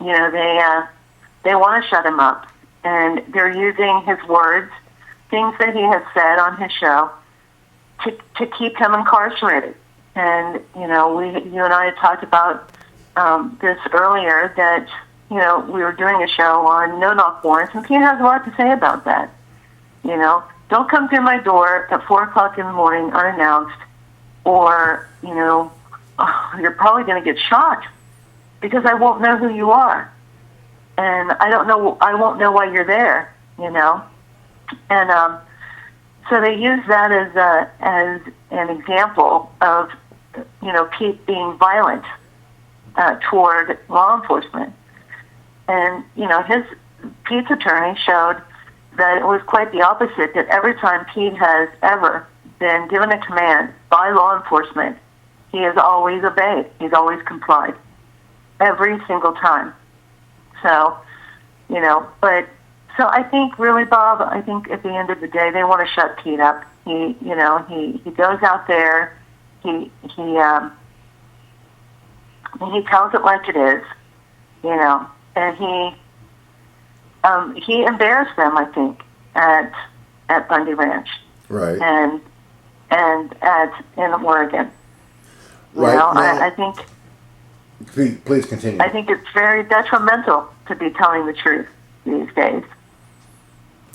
They want to shut him up, and they're using his words, things that he has said on his show, to keep him incarcerated. And you and I had talked about this earlier, that we were doing a show on no-knock warrants, and Pete has a lot to say about that. Don't come through my door at 4 o'clock in the morning unannounced, or you're probably going to get shot, because I won't know who you are, and I won't know why you're there. And so they use that as an example of Pete being violent toward law enforcement. And Pete's attorney showed that it was quite the opposite, that every time Pete has ever been given a command by law enforcement, he has always obeyed. He's always complied. Every single time. So, so I think really, Bob, at the end of the day, they want to shut Pete up. He goes out there, he tells it like it is, and he embarrassed them, I think, at Bundy Ranch, right, and in Oregon. Right. Now, I think. Please continue. I think it's very detrimental to be telling the truth these days.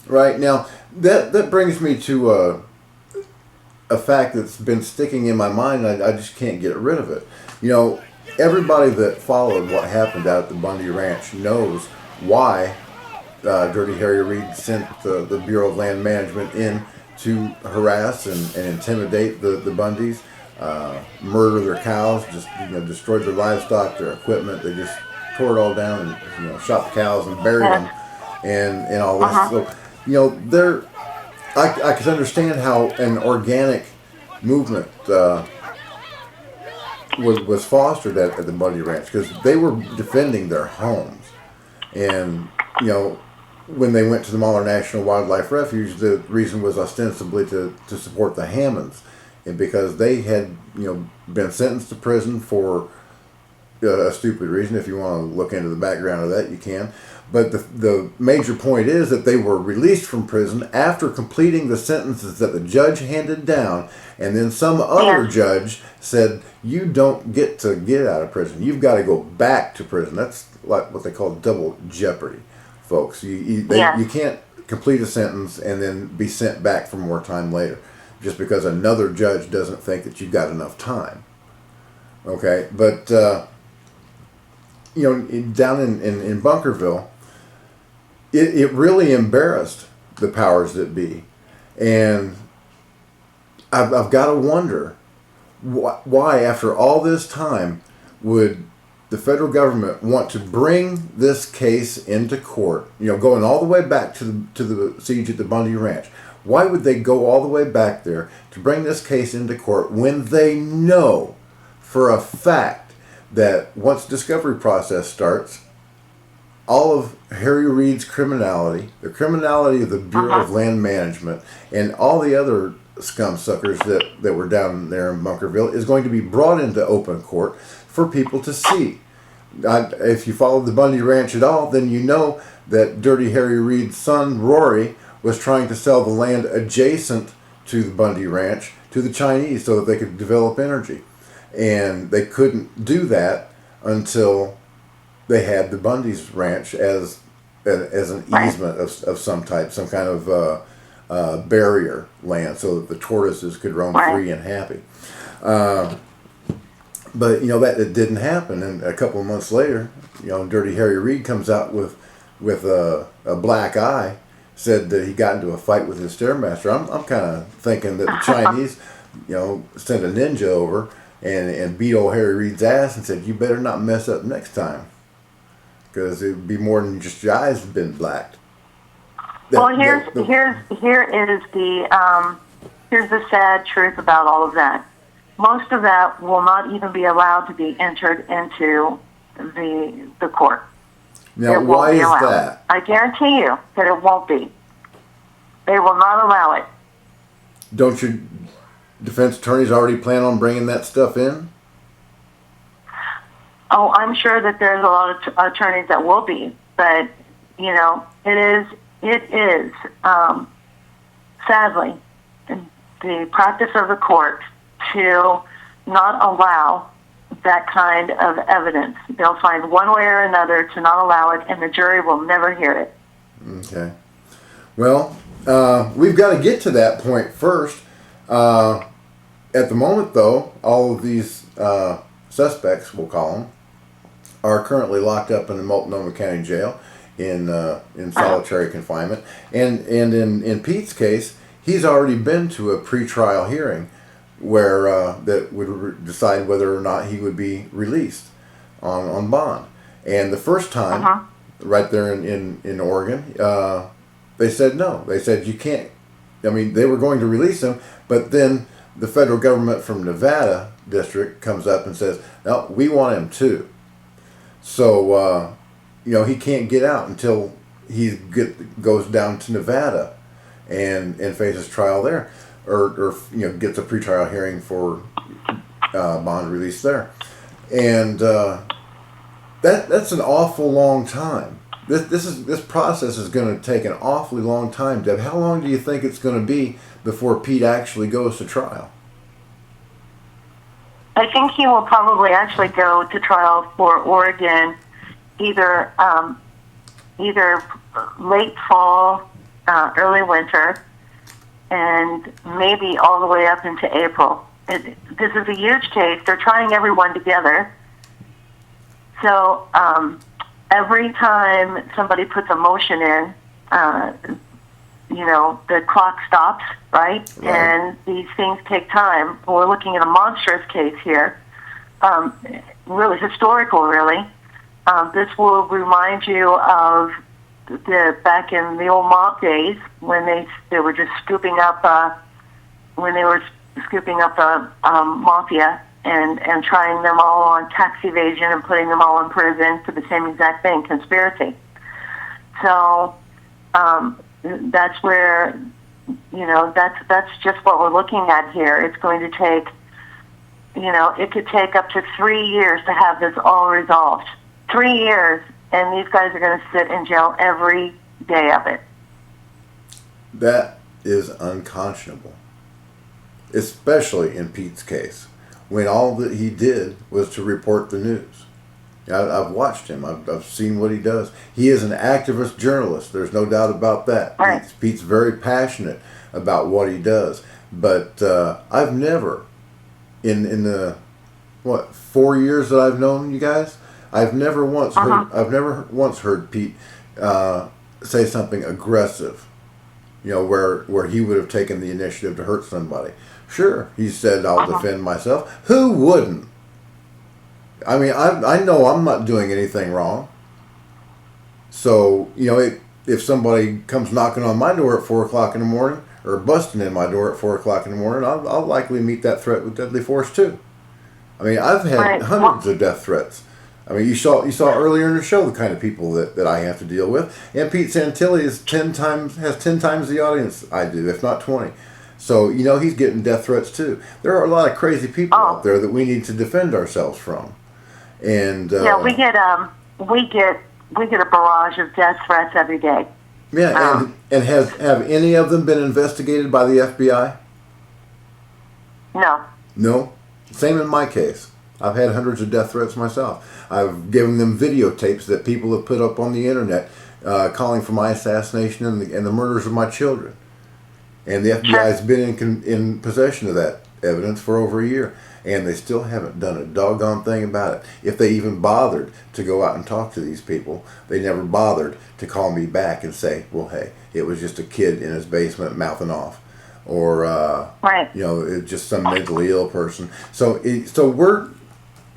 Right. Now, that brings me to a fact that's been sticking in my mind. I just can't get rid of it. everybody that followed what happened out at the Bundy Ranch knows why Dirty Harry Reid sent the Bureau of Land Management in to harass and intimidate the Bundys, murder their cows, just destroyed their livestock, their equipment. They just tore it all down and shot the cows and buried them and all this. So I could understand how an organic movement was fostered at the Bundy Ranch, because they were defending their homes. And when they went to the Malheur National Wildlife Refuge, the reason was ostensibly to support the Hammonds, and because they had been sentenced to prison for a stupid reason. If you want to look into the background of that, you can. But the major point is that they were released from prison after completing the sentences that the judge handed down, and then some other judge said, you don't get to get out of prison. You've got to go back to prison. That's like what they call double jeopardy, folks. You can't complete a sentence and then be sent back for more time later just because another judge doesn't think that you've got enough time. Okay, but down in Bunkerville, it really embarrassed the powers that be, and I've got to wonder why, after all this time, would the federal government want to bring this case into court? Going all the way back to the siege at the Bundy Ranch. Why would they go all the way back there to bring this case into court when they know for a fact that once discovery process starts, all of Harry Reid's criminality, the criminality of the Bureau of Land Management, and all the other scum suckers that were down there in Bunkerville is going to be brought into open court for people to see. If you followed the Bundy Ranch at all, then you know that Dirty Harry Reid's son, Rory, was trying to sell the land adjacent to the Bundy Ranch to the Chinese so that they could develop energy. And they couldn't do that until they had the Bundy's ranch as an easement of some type, some kind of barrier land, so that the tortoises could roam free and happy. But that it didn't happen, and a couple of months later, Dirty Harry Reid comes out with a black eye, said that he got into a fight with his stairmaster. I'm kind of thinking that the Chinese, sent a ninja over and beat old Harry Reid's ass and said, "You better not mess up next time, because it would be more than just your eyes have been blacked." Here's the sad truth about all of that. Most of that will not even be allowed to be entered into the court. Now, why is that? I guarantee you that it won't be. They will not allow it. Don't your defense attorneys already plan on bringing that stuff in? Oh, I'm sure that there's a lot of attorneys that will be, but it is sadly the practice of the court to not allow that kind of evidence. They'll find one way or another to not allow it, and the jury will never hear it. Okay. Well, we've got to get to that point first. At the moment, though, all of these suspects, we'll call them, are currently locked up in the Multnomah County Jail in solitary confinement. And in Pete's case, he's already been to a pretrial hearing where that would decide whether or not he would be released on bond. And the first time, right there in Oregon, they said no. They said you can't. I mean, they were going to release him, but then the federal government from Nevada district comes up and says, no, we want him too. So, he can't get out until he goes down to Nevada and faces trial there, or gets a pretrial hearing for bond release there. And that's an awful long time. This process is going to take an awfully long time, Deb. How long do you think it's going to be before Pete actually goes to trial? I think he will probably actually go to trial for Oregon either late fall, early winter, and maybe all the way up into April. This is a huge case. They're trying everyone together, So every time somebody puts a motion in, the clock stops, right? And these things take time. We're looking at a monstrous case here, really historical, really. This will remind you of back in the old mob days when they were just scooping up mafia and trying them all on tax evasion and putting them all in prison for the same exact thing, conspiracy. So that's where, that's just what we're looking at here. It's going to take, it could take up to 3 years to have this all resolved. 3 years, and these guys are going to sit in jail every day of it. That is unconscionable, especially in Pete's case, when all that he did was to report the news. I've watched him. I've seen what he does. He is an activist journalist. There's no doubt about that. Right. Pete's very passionate about what he does. But I've never, in the 4 years that I've known you guys, I've never once heard Pete say something aggressive. Where he would have taken the initiative to hurt somebody. Sure, he said, I'll defend myself. Who wouldn't? I mean, I know I'm not doing anything wrong. So, if somebody comes knocking on my door at 4 o'clock in the morning, or busting in my door at 4 o'clock in the morning, I'll likely meet that threat with deadly force too. I mean, I've had hundreds of death threats. I mean, you saw earlier in the show the kind of people that I have to deal with. And Pete Santilli has 10 times the audience I do, if not 20. So, he's getting death threats too. There are a lot of crazy people out there that we need to defend ourselves from. And we get a barrage of death threats every day. Yeah, and have any of them been investigated by the FBI? No. No? Same in my case. I've had hundreds of death threats myself. I've given them videotapes that people have put up on the internet calling for my assassination and the murders of my children. And the FBI has been in possession of that evidence for over a year. And they still haven't done a doggone thing about it. If they even bothered to go out and talk to these people, they never bothered to call me back and say, well, hey, it was just a kid in his basement mouthing off. Or, it's just some mentally ill person. So we're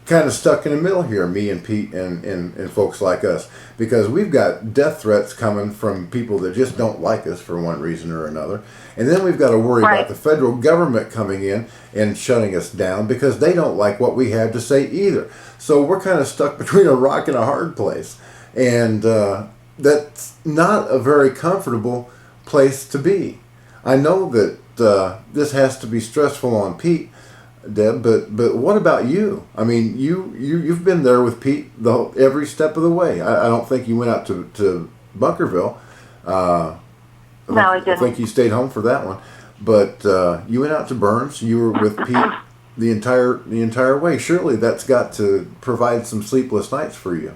kind of stuck in the middle here, me and Pete and folks like us, because we've got death threats coming from people that just don't like us for one reason or another. And then we've got to worry about the federal government coming in and shutting us down because they don't like what we have to say either. So we're kind of stuck between a rock and a hard place. And that's not a very comfortable place to be. I know that this has to be stressful on Pete, Deb, but what about you? I mean, you've been there with Pete every step of the way. I don't think you went out to Bunkerville. No, I didn't. I think you stayed home for that one. But you went out to Burns. You were with Pete the entire way. Surely that's got to provide some sleepless nights for you.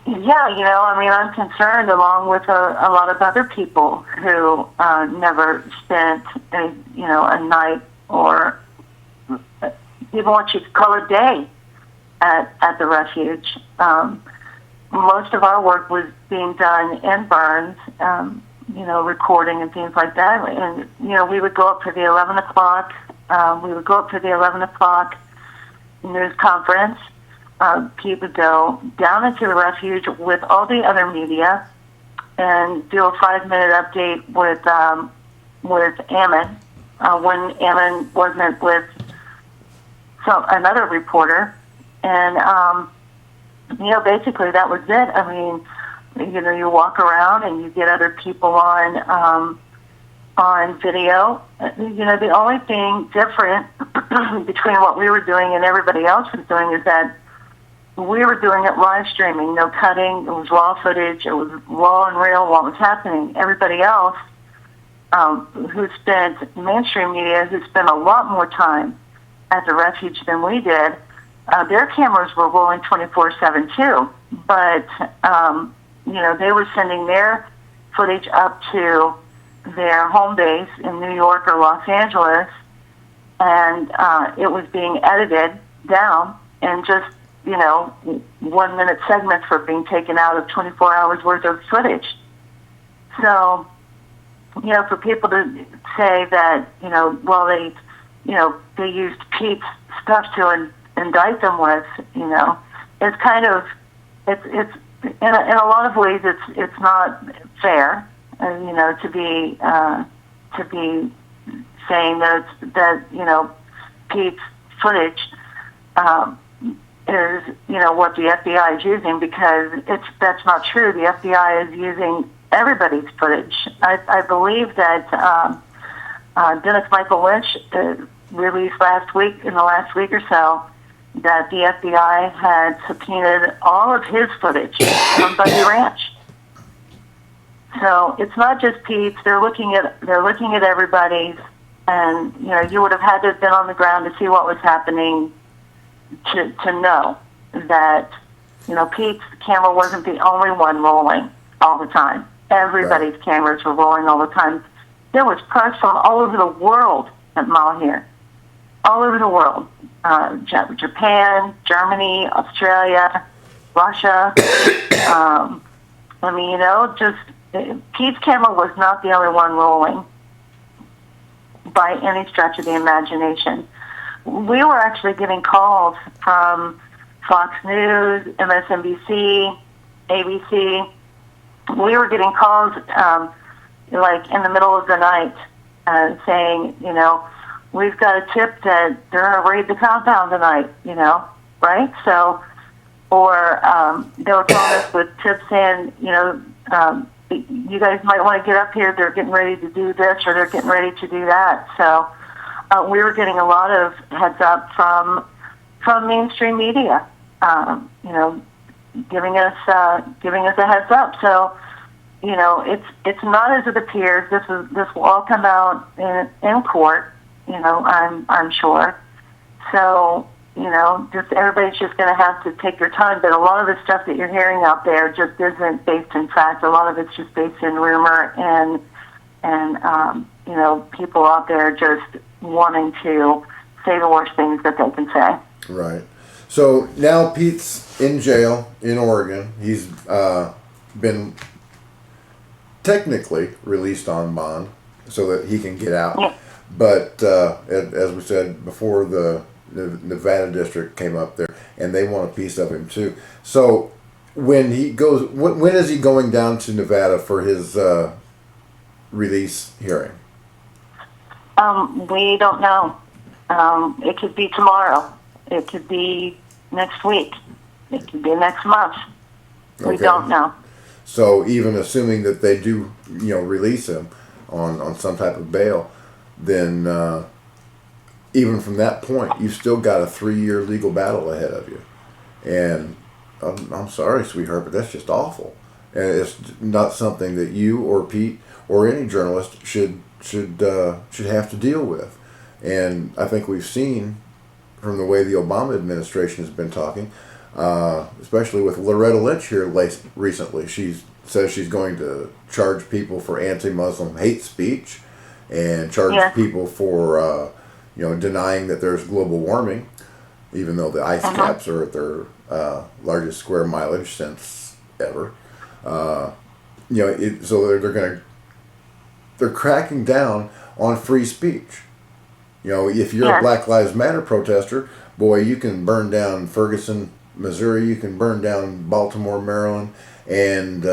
Yeah, I'm concerned along with a lot of other people who never spent a night or even what you call a day at the refuge. Most of our work was being done in Burns, recording and things like that. And, we would go up for the 11 o'clock. News conference. Pete would go down into the refuge with all the other media and do a 5-minute update with Ammon when Ammon wasn't with another reporter. And, basically that was it. I mean, you walk around and you get other people on video. The only thing different between what we were doing and everybody else was doing is that we were doing it live streaming, no cutting. It was raw footage. It was raw and real what was happening. Everybody else who spent mainstream media, who spent a lot more time at the refuge than we did, their cameras were rolling 24/7 too. But they were sending their footage up to their home base in New York or Los Angeles, and it was being edited down and just 1-minute segments for being taken out of 24 hours worth of footage. So, for people to say that, they used Pete's stuff to indict them with, it's kind of, it's in a lot of ways it's not fair, to be saying that Pete's footage is what the FBI is using, because that's not true. The FBI is using everybody's footage. I believe that Dennis Michael Lynch released in the last week or so, that the FBI had subpoenaed all of his footage from Bundy Ranch. So it's not just Pete's. They're looking at everybody's, and you would have had to have been on the ground to see what was happening to know that Pete's camera wasn't the only one rolling all the time. Everybody's cameras were rolling all the time. There was press from all over the world at Malheur. All over the world. Japan, Germany, Australia, Russia. Pete's camera was not the only one rolling by any stretch of the imagination. We were actually getting calls from Fox News, MSNBC, ABC. We were getting calls in the middle of the night saying, we've got a tip that they're going to raid the compound tonight, right? So, or they were calling us with tips saying, you guys might want to get up here. They're getting ready to do this, or they're getting ready to do that. So we were getting a lot of heads up from mainstream media, giving us a heads up. So, it's not as it appears. This will all come out in court. I'm sure. So, just everybody's just going to have to take their time. But a lot of the stuff that you're hearing out there just isn't based in fact. A lot of it's just based in rumor and people out there just wanting to say the worst things that they can say. Right. So now Pete's in jail in Oregon. He's been technically released on bond so that he can get out. Yeah. But as we said before, the Nevada district came up there, and they want a piece of him too. So when he goes, when is he going down to Nevada for his release hearing? We don't know. It could be tomorrow. It could be next week. It could be next month. We don't know. So even assuming that they do, release him on some type of bail, then even from that point, you've still got a 3-year legal battle ahead of you. And I'm sorry, sweetheart, but that's just awful. And it's not something that you or Pete or any journalist should have to deal with. And I think we've seen from the way the Obama administration has been talking, especially with Loretta Lynch here recently. She says she's going to charge people for anti-Muslim hate speech and charge people for denying that there's global warming, even though the ice caps are at their largest square mileage since ever. So they're cracking down on free speech. If you're a Black Lives Matter protester, boy, you can burn down Ferguson, Missouri, you can burn down Baltimore, Maryland, and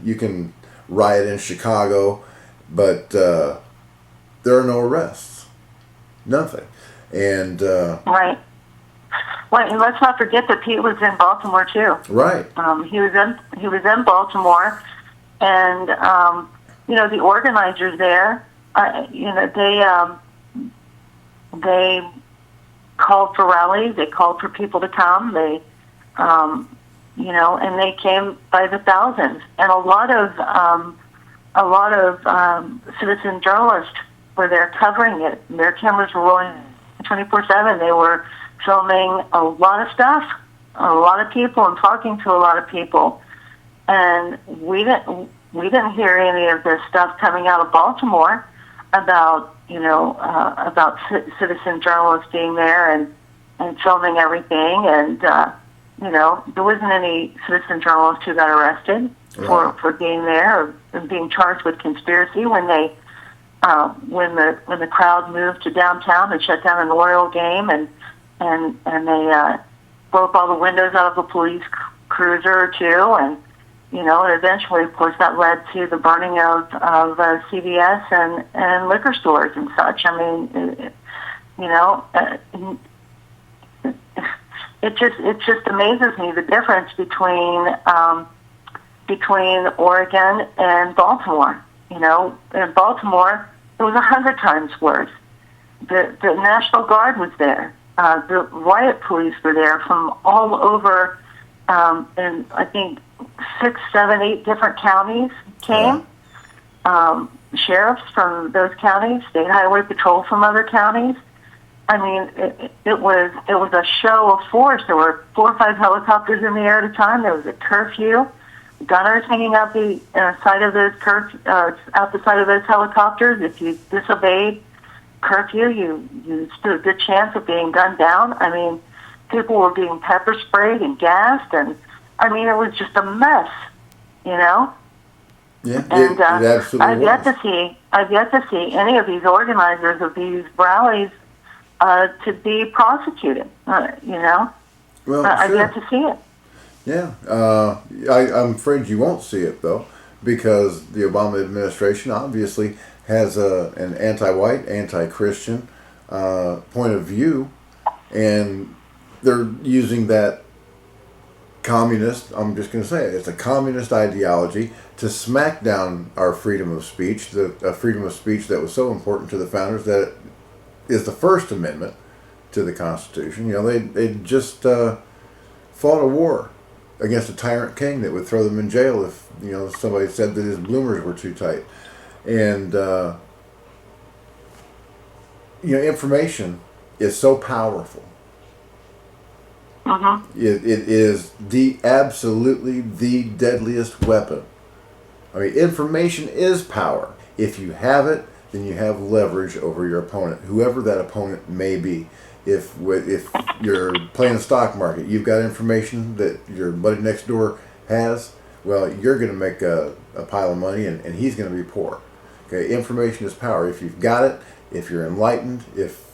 you can riot in Chicago, but there are no arrests. Nothing. And right. Well, and let's not forget that Pete was in Baltimore too. Right. He was in Baltimore, and the organizers there, they called for rallies. They called for people to come. They, and they came by the thousands. And a lot of citizen journalists were there covering it. Their cameras were rolling 24/7. They were filming a lot of stuff, a lot of people, and talking to a lot of people. And we didn't hear any of this stuff coming out of Baltimore about citizen journalists being there and filming everything. And there wasn't any citizen journalist who got arrested for being there or being charged with conspiracy when they when the crowd moved to downtown and shut down an Oriole game and they broke all the windows out of a police cruiser or two, and eventually, of course, that led to the burning of CVS and liquor stores and such. I mean, it just amazes me the difference between Oregon and Baltimore. In Baltimore, it was 100 times worse. The National Guard was there. The riot police were there from all over, and I think 6, 7, 8 different counties came. Sheriffs from those counties, state highway patrol from other counties. I mean, it was a show of force. There were 4 or 5 helicopters in the air at a time. There was a curfew. Gunners hanging out the side of those out the side of those helicopters. If you disobeyed curfew, you stood a good chance of being gunned down. I mean, people were being pepper sprayed and gassed, and I mean, it was just a mess, Yeah, And it absolutely I've yet was. to see any of these organizers of these rallies to be prosecuted. Well, I've sure. yet to see it. Yeah, I'm afraid you won't see it, though, because the Obama administration obviously has an anti-white, anti-Christian point of view, and they're using that communist, I'm just going to say it, it's a communist ideology to smack down our freedom of speech, the freedom of speech that was so important to the founders, that is the First Amendment to the Constitution. They just fought a war against a tyrant king that would throw them in jail if somebody said that his bloomers were too tight. And information is so powerful. It is absolutely the deadliest weapon. I mean, information is power. If you have it, then you have leverage over your opponent, whoever that opponent may be. If you're playing the stock market, you've got information that your buddy next door has, well, you're going to make a pile of money, and he's going to be poor. Okay, information is power. If you've got it, if you're enlightened, if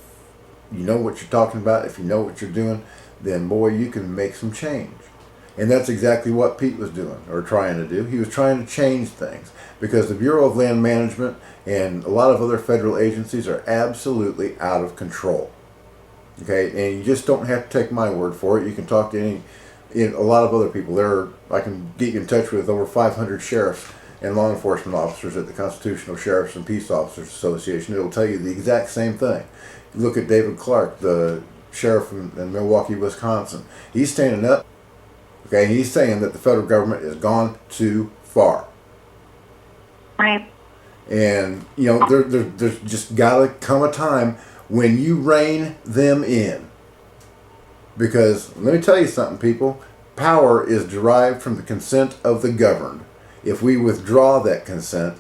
you know what you're talking about, if you know what you're doing, then boy, you can make some change. And that's exactly what Pete was doing, or trying to do. He was trying to change things, because the Bureau of Land Management and a lot of other federal agencies are absolutely out of control. Okay, and you just don't have to take my word for it. You can talk to a lot of other people. I can get you in touch with over 500 sheriffs and law enforcement officers at the Constitutional Sheriffs and Peace Officers Association. It'll tell you the exact same thing. You look at David Clark, the sheriff in Milwaukee, Wisconsin. He's standing up. Okay, he's saying that the federal government has gone too far. Right. And there's just gotta come a time when you rein them in. Because let me tell you something, people. Power is derived from the consent of the governed. If we withdraw that consent,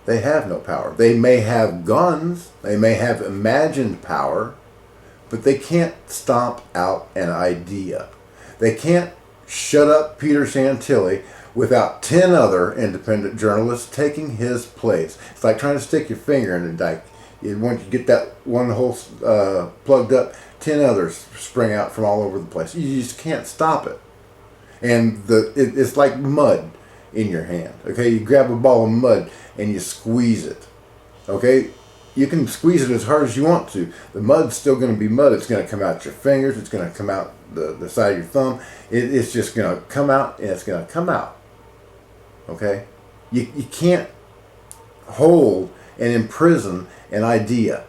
they have no power. They may have guns, they may have imagined power, but they can't stomp out an idea. They can't shut up Peter Santilli without 10 other independent journalists taking his place. It's like trying to stick your finger in a dike. Once you get that one hole plugged up, 10 others spring out from all over the place. You just can't stop it. And it's like mud in your hand. Okay, you grab a ball of mud and you squeeze it. Okay, you can squeeze it as hard as you want to. The mud's still going to be mud. It's going to come out your fingers. It's going to come out the side of your thumb. It's just going to come out, and it's going to come out. Okay, you can't hold and imprison an idea.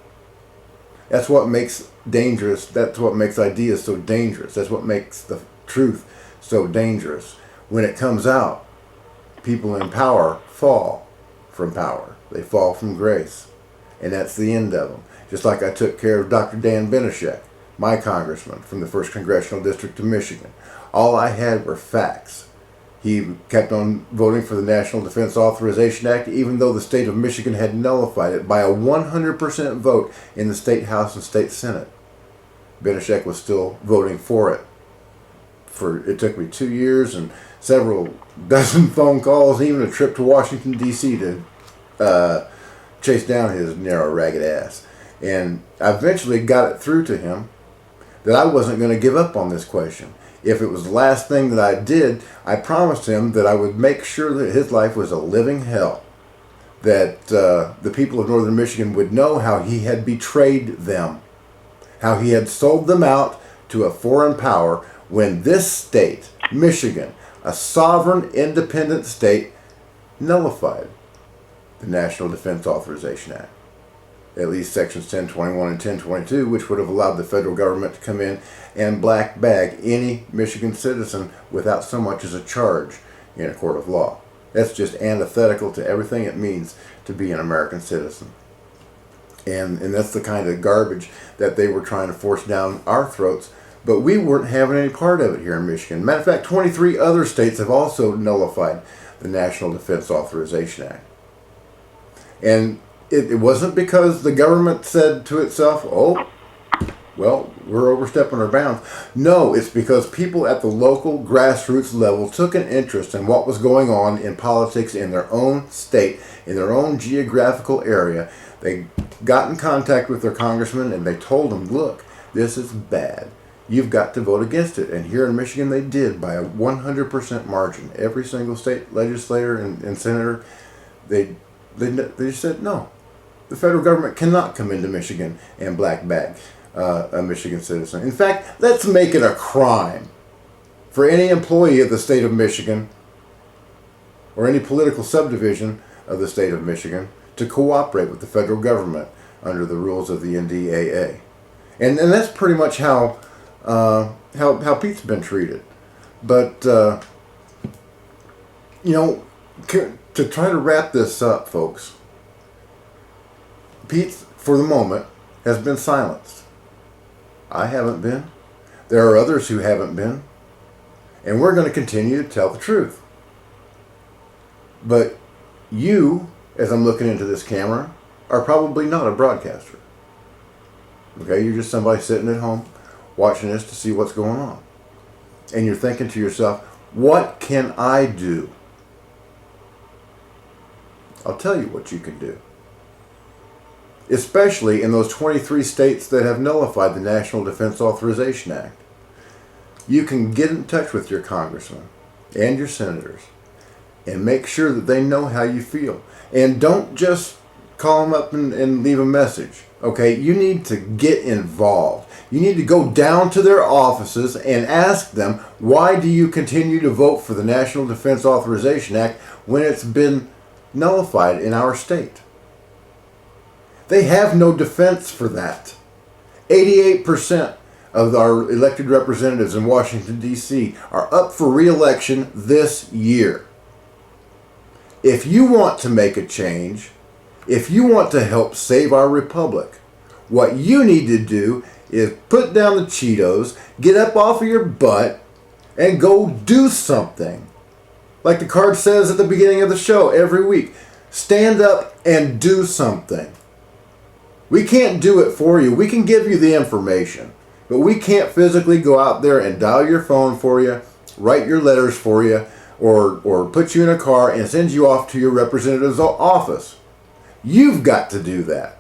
That's what makes dangerous. That's what makes ideas so dangerous. That's what makes the truth so dangerous. When it comes out, people in power fall from power. They fall from grace. And that's the end of them. Just like I took care of Dr. Dan Benishek, my congressman from the 1st Congressional District of Michigan. All I had were facts. He kept on voting for the National Defense Authorization Act, even though the state of Michigan had nullified it by a 100% vote in the State House and State Senate. Benishek was still voting for it it took me 2 years and several dozen phone calls, even a trip to Washington, D.C. to chase down his narrow, ragged ass. And I eventually got it through to him that I wasn't going to give up on this question. If it was the last thing that I did, I promised him that I would make sure that his life was a living hell. That the people of northern Michigan would know how he had betrayed them. How he had sold them out to a foreign power when this state, Michigan, a sovereign, independent state, nullified the National Defense Authorization Act. At least sections 1021 and 1022, which would have allowed the federal government to come in and black bag any Michigan citizen without so much as a charge in a court of law. That's just antithetical to everything it means to be an American citizen. And that's the kind of garbage that they were trying to force down our throats, but we weren't having any part of it here in Michigan. Matter of fact, 23 other states have also nullified the National Defense Authorization Act. And it wasn't because the government said to itself, oh, well, we're overstepping our bounds. No, it's because people at the local grassroots level took an interest in what was going on in politics in their own state, in their own geographical area. They got in contact with their congressman and they told them, look, this is bad. You've got to vote against it. And here in Michigan they did by a 100% margin. Every single state legislator and senator, they just said no. The federal government cannot come into Michigan and black bag a Michigan citizen. In fact, let's make it a crime for any employee of the state of Michigan or any political subdivision of the state of Michigan to cooperate with the federal government under the rules of the NDAA. And that's pretty much how Pete's been treated. But, you know, to try to wrap this up, folks, Pete, for the moment, has been silenced. I haven't been. There are others who haven't been. And we're going to continue to tell the truth. But you, as I'm looking into this camera, are probably not a broadcaster. Okay, you're just somebody sitting at home watching this to see what's going on. And you're thinking to yourself, what can I do? I'll tell you what you can do. Especially in those 23 states that have nullified the National Defense Authorization Act. You can get in touch with your congressman and your senators and make sure that they know how you feel. And don't just call them up and leave a message. Okay, you need to get involved. You need to go down to their offices and ask them, why do you continue to vote for the National Defense Authorization Act when it's been nullified in our state? They have no defense for that. 88% of our elected representatives in Washington, D.C. are up for re-election this year. If you want to make a change, if you want to help save our republic, what you need to do is put down the Cheetos, get up off of your butt, and go do something. Like the card says at the beginning of the show every week, stand up and do something. We can't do it for you. We can give you the information, but we can't physically go out there and dial your phone for you, write your letters for you, or put you in a car and send you off to your representative's office. You've got to do that.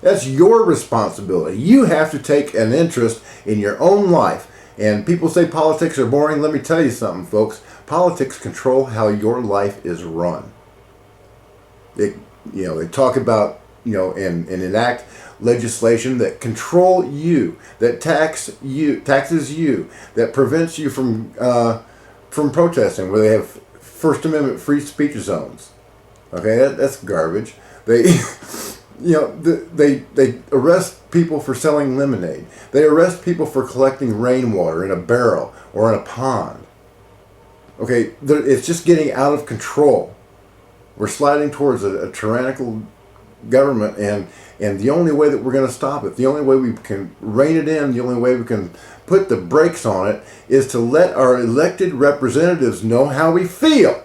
That's your responsibility. You have to take an interest in your own life. And people say politics are boring. Let me tell you something, folks. Politics control how your life is run. They talk about, and enact legislation that control you, that taxes you, that prevents you from protesting, where they have First Amendment free speech zones. Okay, that's garbage. They arrest people for selling lemonade. They arrest people for collecting rainwater in a barrel or in a pond. Okay, it's just getting out of control. We're sliding towards a tyrannical government, and the only way that we're going to stop it, the only way we can rein it in, the only way we can put the brakes on it, is to let our elected representatives know how we feel.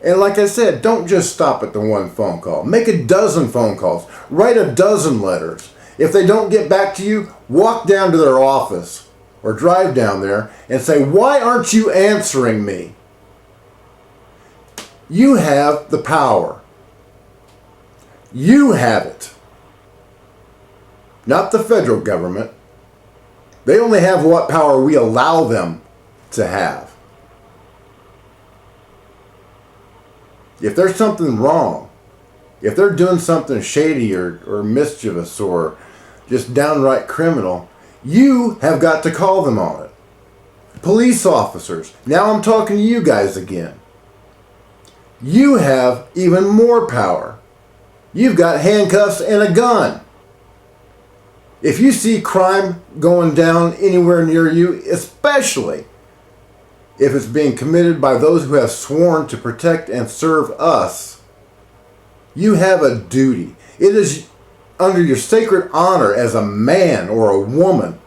And like I said, don't just stop at the one phone call. Make a dozen phone calls. Write a dozen letters. If they don't get back to you, walk down to their office or drive down there and say, why aren't you answering me? You have the power. You have it. Not the federal government. They only have what power we allow them to have. If there's something wrong, if they're doing something shady or mischievous or just downright criminal, you have got to call them on it. Police officers, now I'm talking to you guys again. You have even more power. You've got handcuffs and a gun. If you see crime going down anywhere near you, especially if it's being committed by those who have sworn to protect and serve us, you have a duty. It is under your sacred honor as a man or a woman.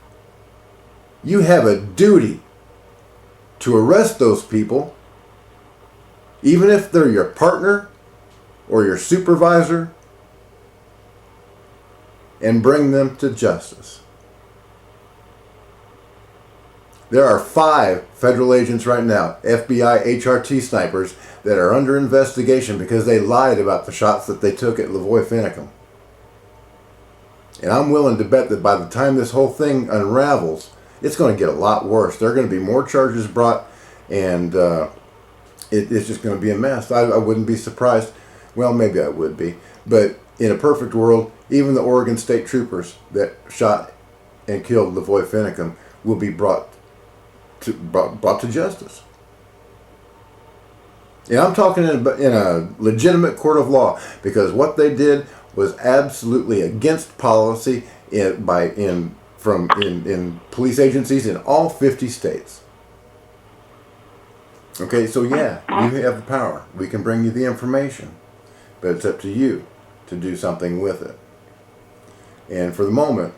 You have a duty to arrest those people, even if they're your partner or your supervisor, and bring them to justice. There are 5 federal agents right now, FBI HRT snipers, that are under investigation because they lied about the shots that they took at LaVoy Finicum. And I'm willing to bet that by the time this whole thing unravels, it's going to get a lot worse. There are going to be more charges brought, and it's just going to be a mess. I wouldn't be surprised. Well, maybe I would be. But in a perfect world, even the Oregon State Troopers that shot and killed LaVoy Finicum will be brought to justice. And I'm talking in a legitimate court of law, because what they did was absolutely against policy in police agencies in all 50 states. Okay, so yeah, you have the power. We can bring you the information, but it's up to you to do something with it. And for the moment,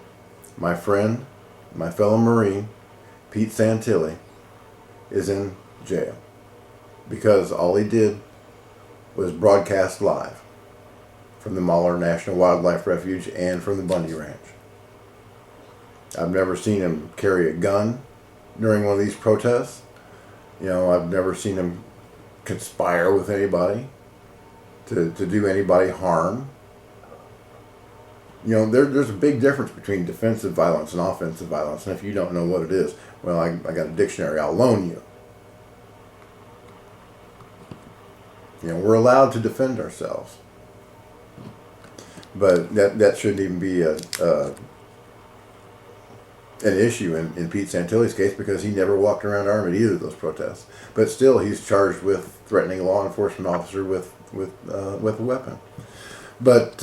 my friend, my fellow Marine, Pete Santilli, is in jail because all he did was broadcast live from the Malheur National Wildlife Refuge and from the Bundy Ranch. I've never seen him carry a gun during one of these protests. You know, I've never seen him conspire with anybody to do anybody harm. You know, there's a big difference between defensive violence and offensive violence, and if you don't know what it is, well, I got a dictionary, I'll loan you. You know, we're allowed to defend ourselves. But that shouldn't even be an issue in Pete Santilli's case, because he never walked around armed at either of those protests. But still, he's charged with threatening a law enforcement officer with a weapon. But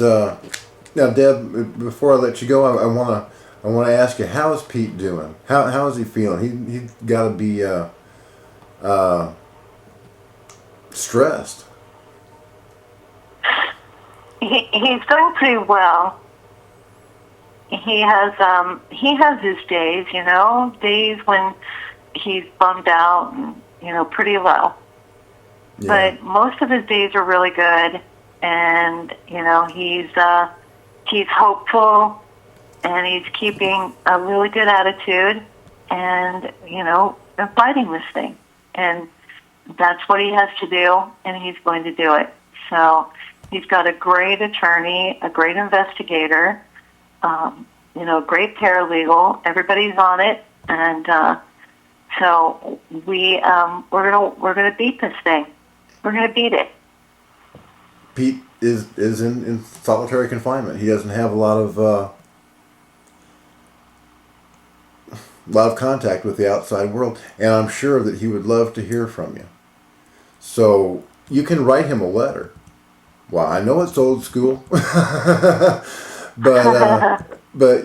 now, Deb, before I let you go, I want to ask you, how is Pete doing? How is he feeling? He's got to be stressed. He's doing pretty well. He has his days, you know, days when he's bummed out and, you know, pretty low. Yeah. But most of his days are really good, and you know, he's hopeful, and he's keeping a really good attitude, and you know, fighting this thing, and that's what he has to do, and he's going to do it. So he's got a great attorney, a great investigator, you know, great paralegal. Everybody's on it, and so we're gonna beat this thing. We're gonna beat it. Pete is in solitary confinement. He doesn't have a lot of contact with the outside world, and I'm sure that he would love to hear from you. So you can write him a letter. Well, I know it's old school, but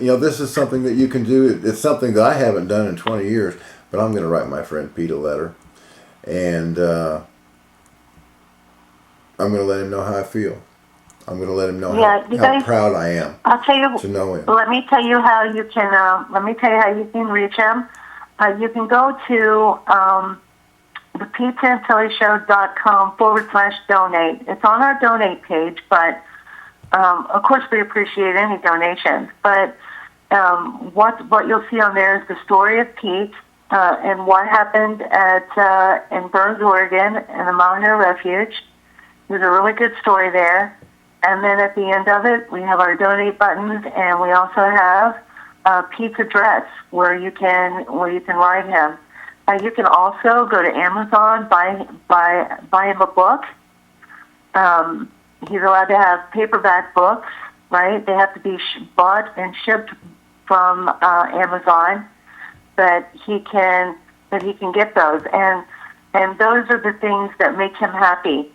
you know, this is something that you can do. It's something that I haven't done in 20 years, but I'm going to write my friend Pete a letter, and I'm going to let him know how I feel. I'm going to let him know how proud I am. I'll tell you to know him. Let me tell you how you can. Let me tell you how you can reach him. You can go to the PeteSantilliShow.com /donate. It's on our donate page, but Of course, we appreciate any donations, but what you'll see on there is the story of Pete and what happened in Burns, Oregon, in the Malheur Refuge. There's a really good story there. And then at the end of it, we have our donate buttons, and we also have Pete's address where you can write him. You can also go to Amazon, buy him a book. He's allowed to have paperback books, right? They have to be bought and shipped from Amazon, but he can get those, and those are the things that make him happy.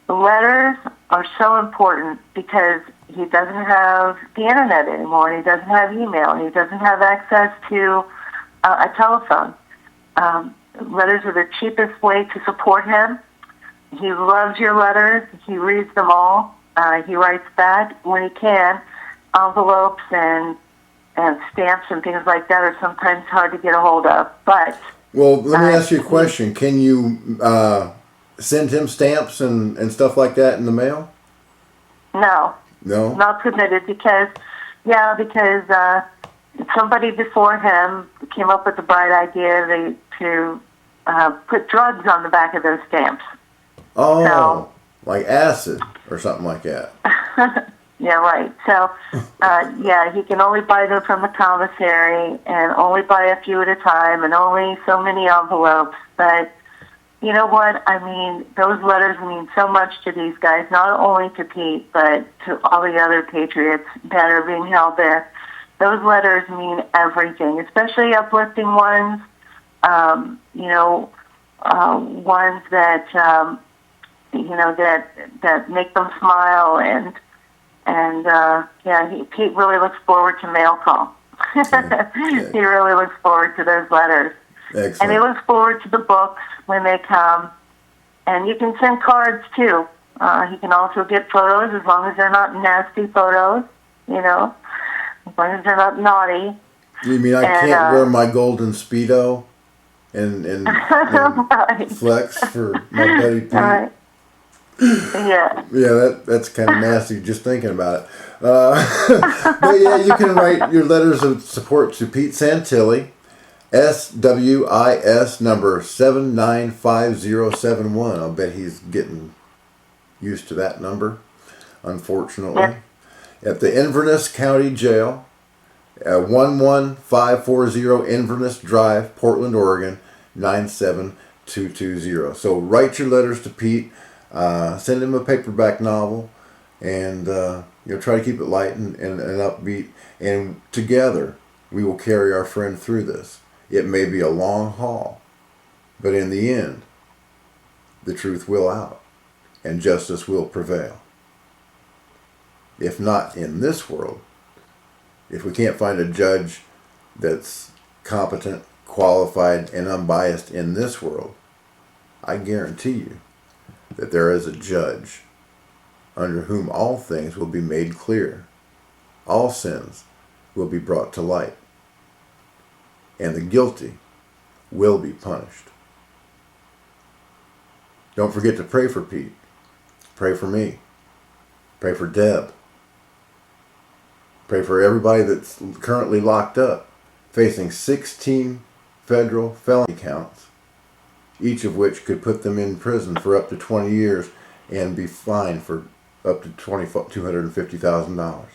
The letters are so important because he doesn't have the internet anymore, and he doesn't have email, and he doesn't have access to a telephone. Letters are the cheapest way to support him. He loves your letters. He reads them all. He writes back when he can. Envelopes and stamps and things like that are sometimes hard to get a hold of. But well, let me ask you a question. Can you send him stamps and stuff like that in the mail? No. No? Not permitted because somebody before him came up with the bright idea to put drugs on the back of those stamps. Oh, so, like acid or something like that. Yeah, right. So, he can only buy them from the commissary and only buy a few at a time and only so many envelopes. But you know what? I mean, those letters mean so much to these guys, not only to Pete, but to all the other patriots that are being held there. Those letters mean everything, especially uplifting ones, ones that, that make them smile Pete really looks forward to mail call. He really looks forward to those letters. Excellent. And he looks forward to the books when they come. And you can send cards, too. He can also get photos as long as they're not nasty photos, as long as they're not naughty. You mean I can't wear my golden Speedo and right. flex for my buddy Pete? Right. Yeah. Yeah, that's kind of nasty just thinking about it. But yeah, you can write your letters of support to Pete Santilli, SWIS number 795071. I'll bet he's getting used to that number, unfortunately. Yeah. At the Inverness County Jail, 11540 Inverness Drive, Portland, Oregon, 97220. So write your letters to Pete. Send him a paperback novel, and try to keep it light and upbeat. And together, we will carry our friend through this. It may be a long haul, but in the end, the truth will out, and justice will prevail. If not in this world, if we can't find a judge that's competent, qualified, and unbiased in this world, I guarantee you that there is a judge under whom all things will be made clear. All sins will be brought to light, and the guilty will be punished. Don't forget to pray for Pete. Pray for me. Pray for Deb. Pray for everybody that's currently locked up, facing 16 federal felony counts, each of which could put them in prison for up to 20 years and be fined for up to $250,000. Now,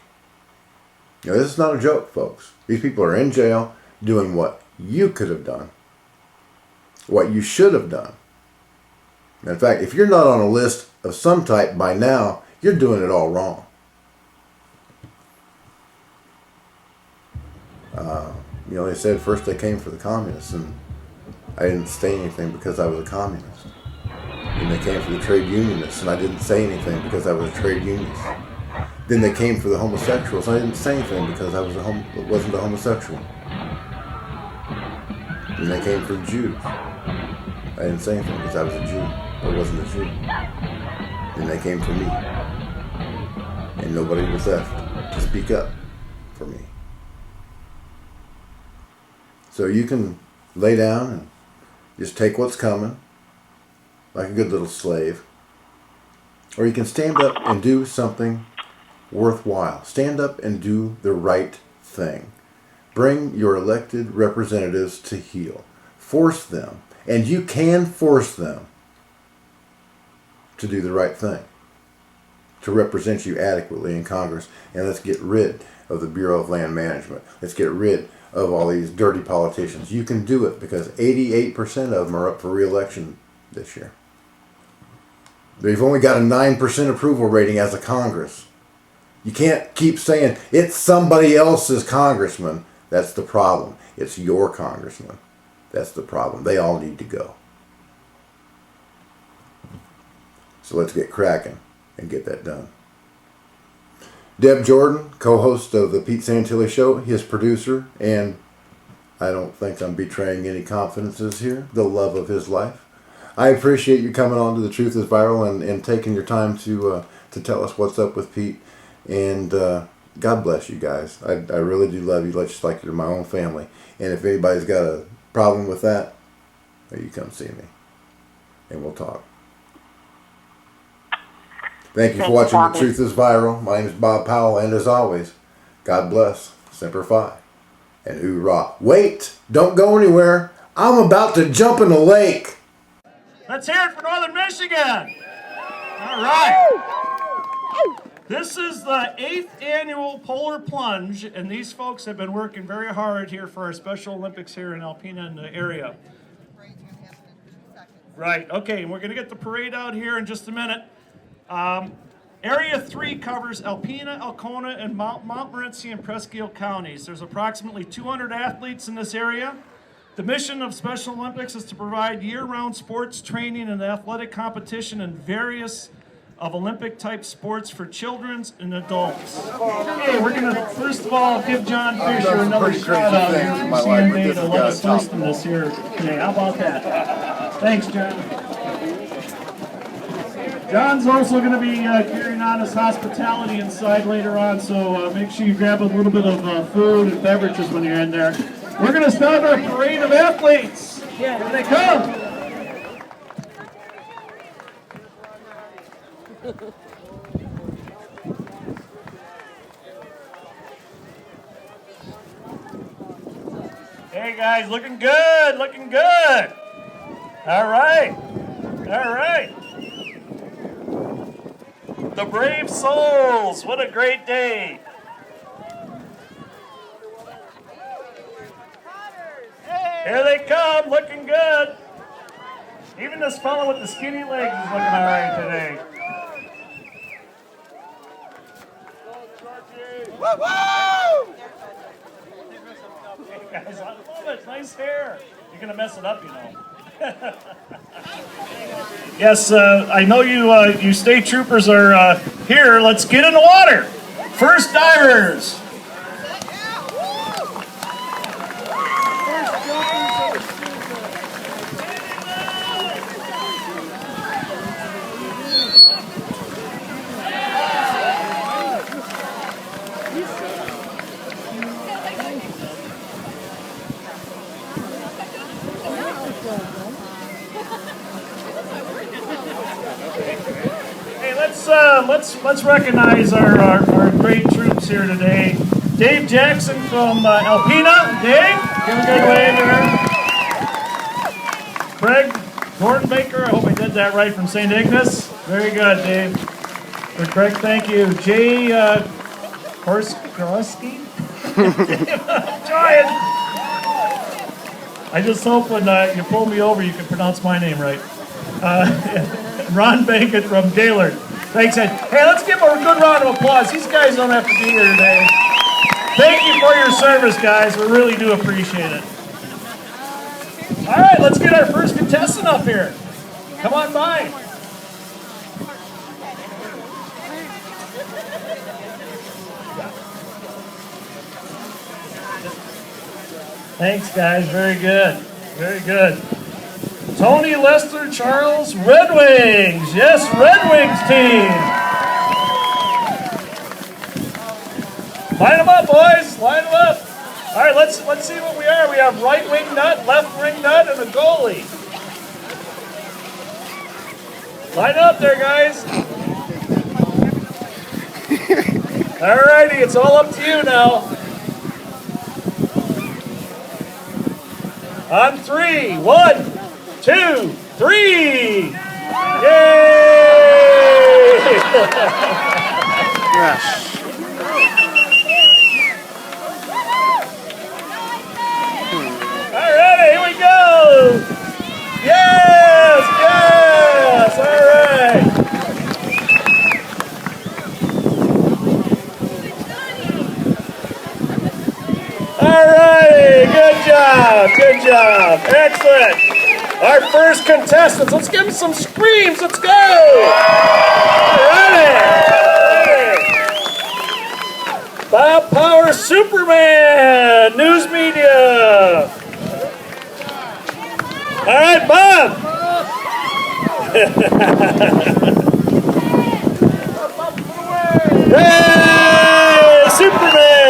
this is not a joke, folks. These people are in jail doing what you could have done, what you should have done. In fact, if you're not on a list of some type by now, you're doing it all wrong. They said first they came for the communists, and I didn't say anything because I was a communist. And they came for the trade unionists, and I didn't say anything because I was a trade unionist. Then they came for the homosexuals, and I didn't say anything because I wasn't a homosexual. Then they came for the Jews. I didn't say anything because I was a Jew. I wasn't a Jew. Then they came for me. And nobody was left to speak up for me. So you can lay down and just take what's coming like a good little slave. Or you can stand up and do something worthwhile. Stand up and do the right thing. Bring your elected representatives to heel. Force them, and you can force them to do the right thing, to represent you adequately in Congress. And let's get rid of the Bureau of Land Management. Let's get rid of all these dirty politicians. You can do it because 88% of them are up for re-election this year. They've only got a 9% approval rating as a Congress. You can't keep saying, it's somebody else's congressman. That's the problem. It's your congressman. That's the problem. They all need to go. So let's get cracking and get that done. Deb Jordan, co-host of the Pete Santilli Show, his producer, and I don't think I'm betraying any confidences here, the love of his life. I appreciate you coming on to The Truth is Viral and taking your time to tell us what's up with Pete. And God bless you guys. I really do love you just like you're my own family. And if anybody's got a problem with that, you come see me and we'll talk. Thank you for watching The Truth is Viral. My name is Bob Powell, and as always, God bless, Semper Fi, and hoorah. Wait! Don't go anywhere. I'm about to jump in the lake. Let's hear it for Northern Michigan. All right. This is the 8th annual Polar Plunge, and these folks have been working very hard here for our Special Olympics here in Alpena and the area. Right, okay, and we're going to get the parade out here in just a minute. Area 3 covers Alpena, Alcona, and Montmorency and Presque Isle counties. There's approximately 200 athletes in this area. The mission of Special Olympics is to provide year-round sports training and athletic competition in various of Olympic-type sports for children and adults. Okay, we're going to first of all give John Fisher another shout out here from CNA to let us host in this here today. How about that? Thanks, John. John's also going to be carrying on his hospitality inside later on, so make sure you grab a little bit of food and beverages when you're in there. We're going to start our parade of athletes. Here they come. Hey guys, looking good, looking good. All right, all right. The Brave Souls, what a great day. Here they come, looking good. Even this fellow with the skinny legs is looking all right today. Woo-woo! Hey guys, I love it, nice hair. You're gonna mess it up, you know. Yes, I know you state troopers are here. Let's get in the water. First divers. Let's recognize our great troops here today. Dave Jackson from Alpena. Dave, give a good wave here. Craig Gordon-Baker, I hope I did that right, from St. Ignace. Very good, Dave. For Craig, thank you. Jay Horskowski. I'm trying. I just hope when you pull me over you can pronounce my name right. Ron Bacon from Gaylord. Thanks, Ed. Hey, let's give them a good round of applause. These guys don't have to be here today. Thank you for your service, guys. We really do appreciate it. All right, let's get our first contestant up here. Come on by. Thanks, guys. Very good. Very good. Tony, Lester, Charles, Red Wings. Yes, Red Wings team. Line them up, boys. Line them up. All right, let's see what we are. We have right wing nut, left wing nut, and a goalie. Line up there, guys. Alrighty, it's all up to you now. On 3, 1, 2, 3. Yay! Yes. Alrighty, here we go. Yes, yes. All right. Alrighty, good job, excellent. Our first contestants, let's give them some screams, let's go. Alrighty. Bob Power Superman, news media. Alright, Bob. Hey, Superman.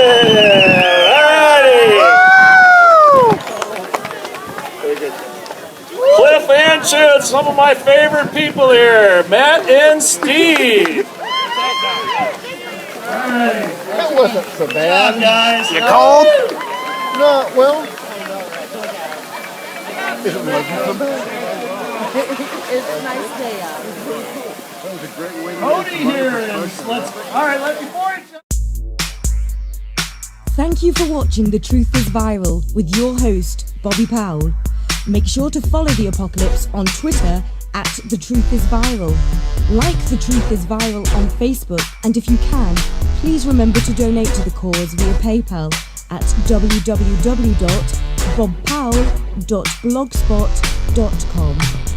Cliff Anchett, some of my favorite people here, Matt and Steve. That wasn't so bad. Come on, guys. You cold? No, well, it wasn't so bad. It's a nice day out. That was a great way to Cody here is, before it. Thank you for watching The Truth is Viral with your host, Bobby Powell. Make sure to follow The Apocalypse on Twitter at The Truth is Viral. Like The Truth is Viral on Facebook, and if you can, please remember to donate to the cause via PayPal at www.bobpowell.blogspot.com.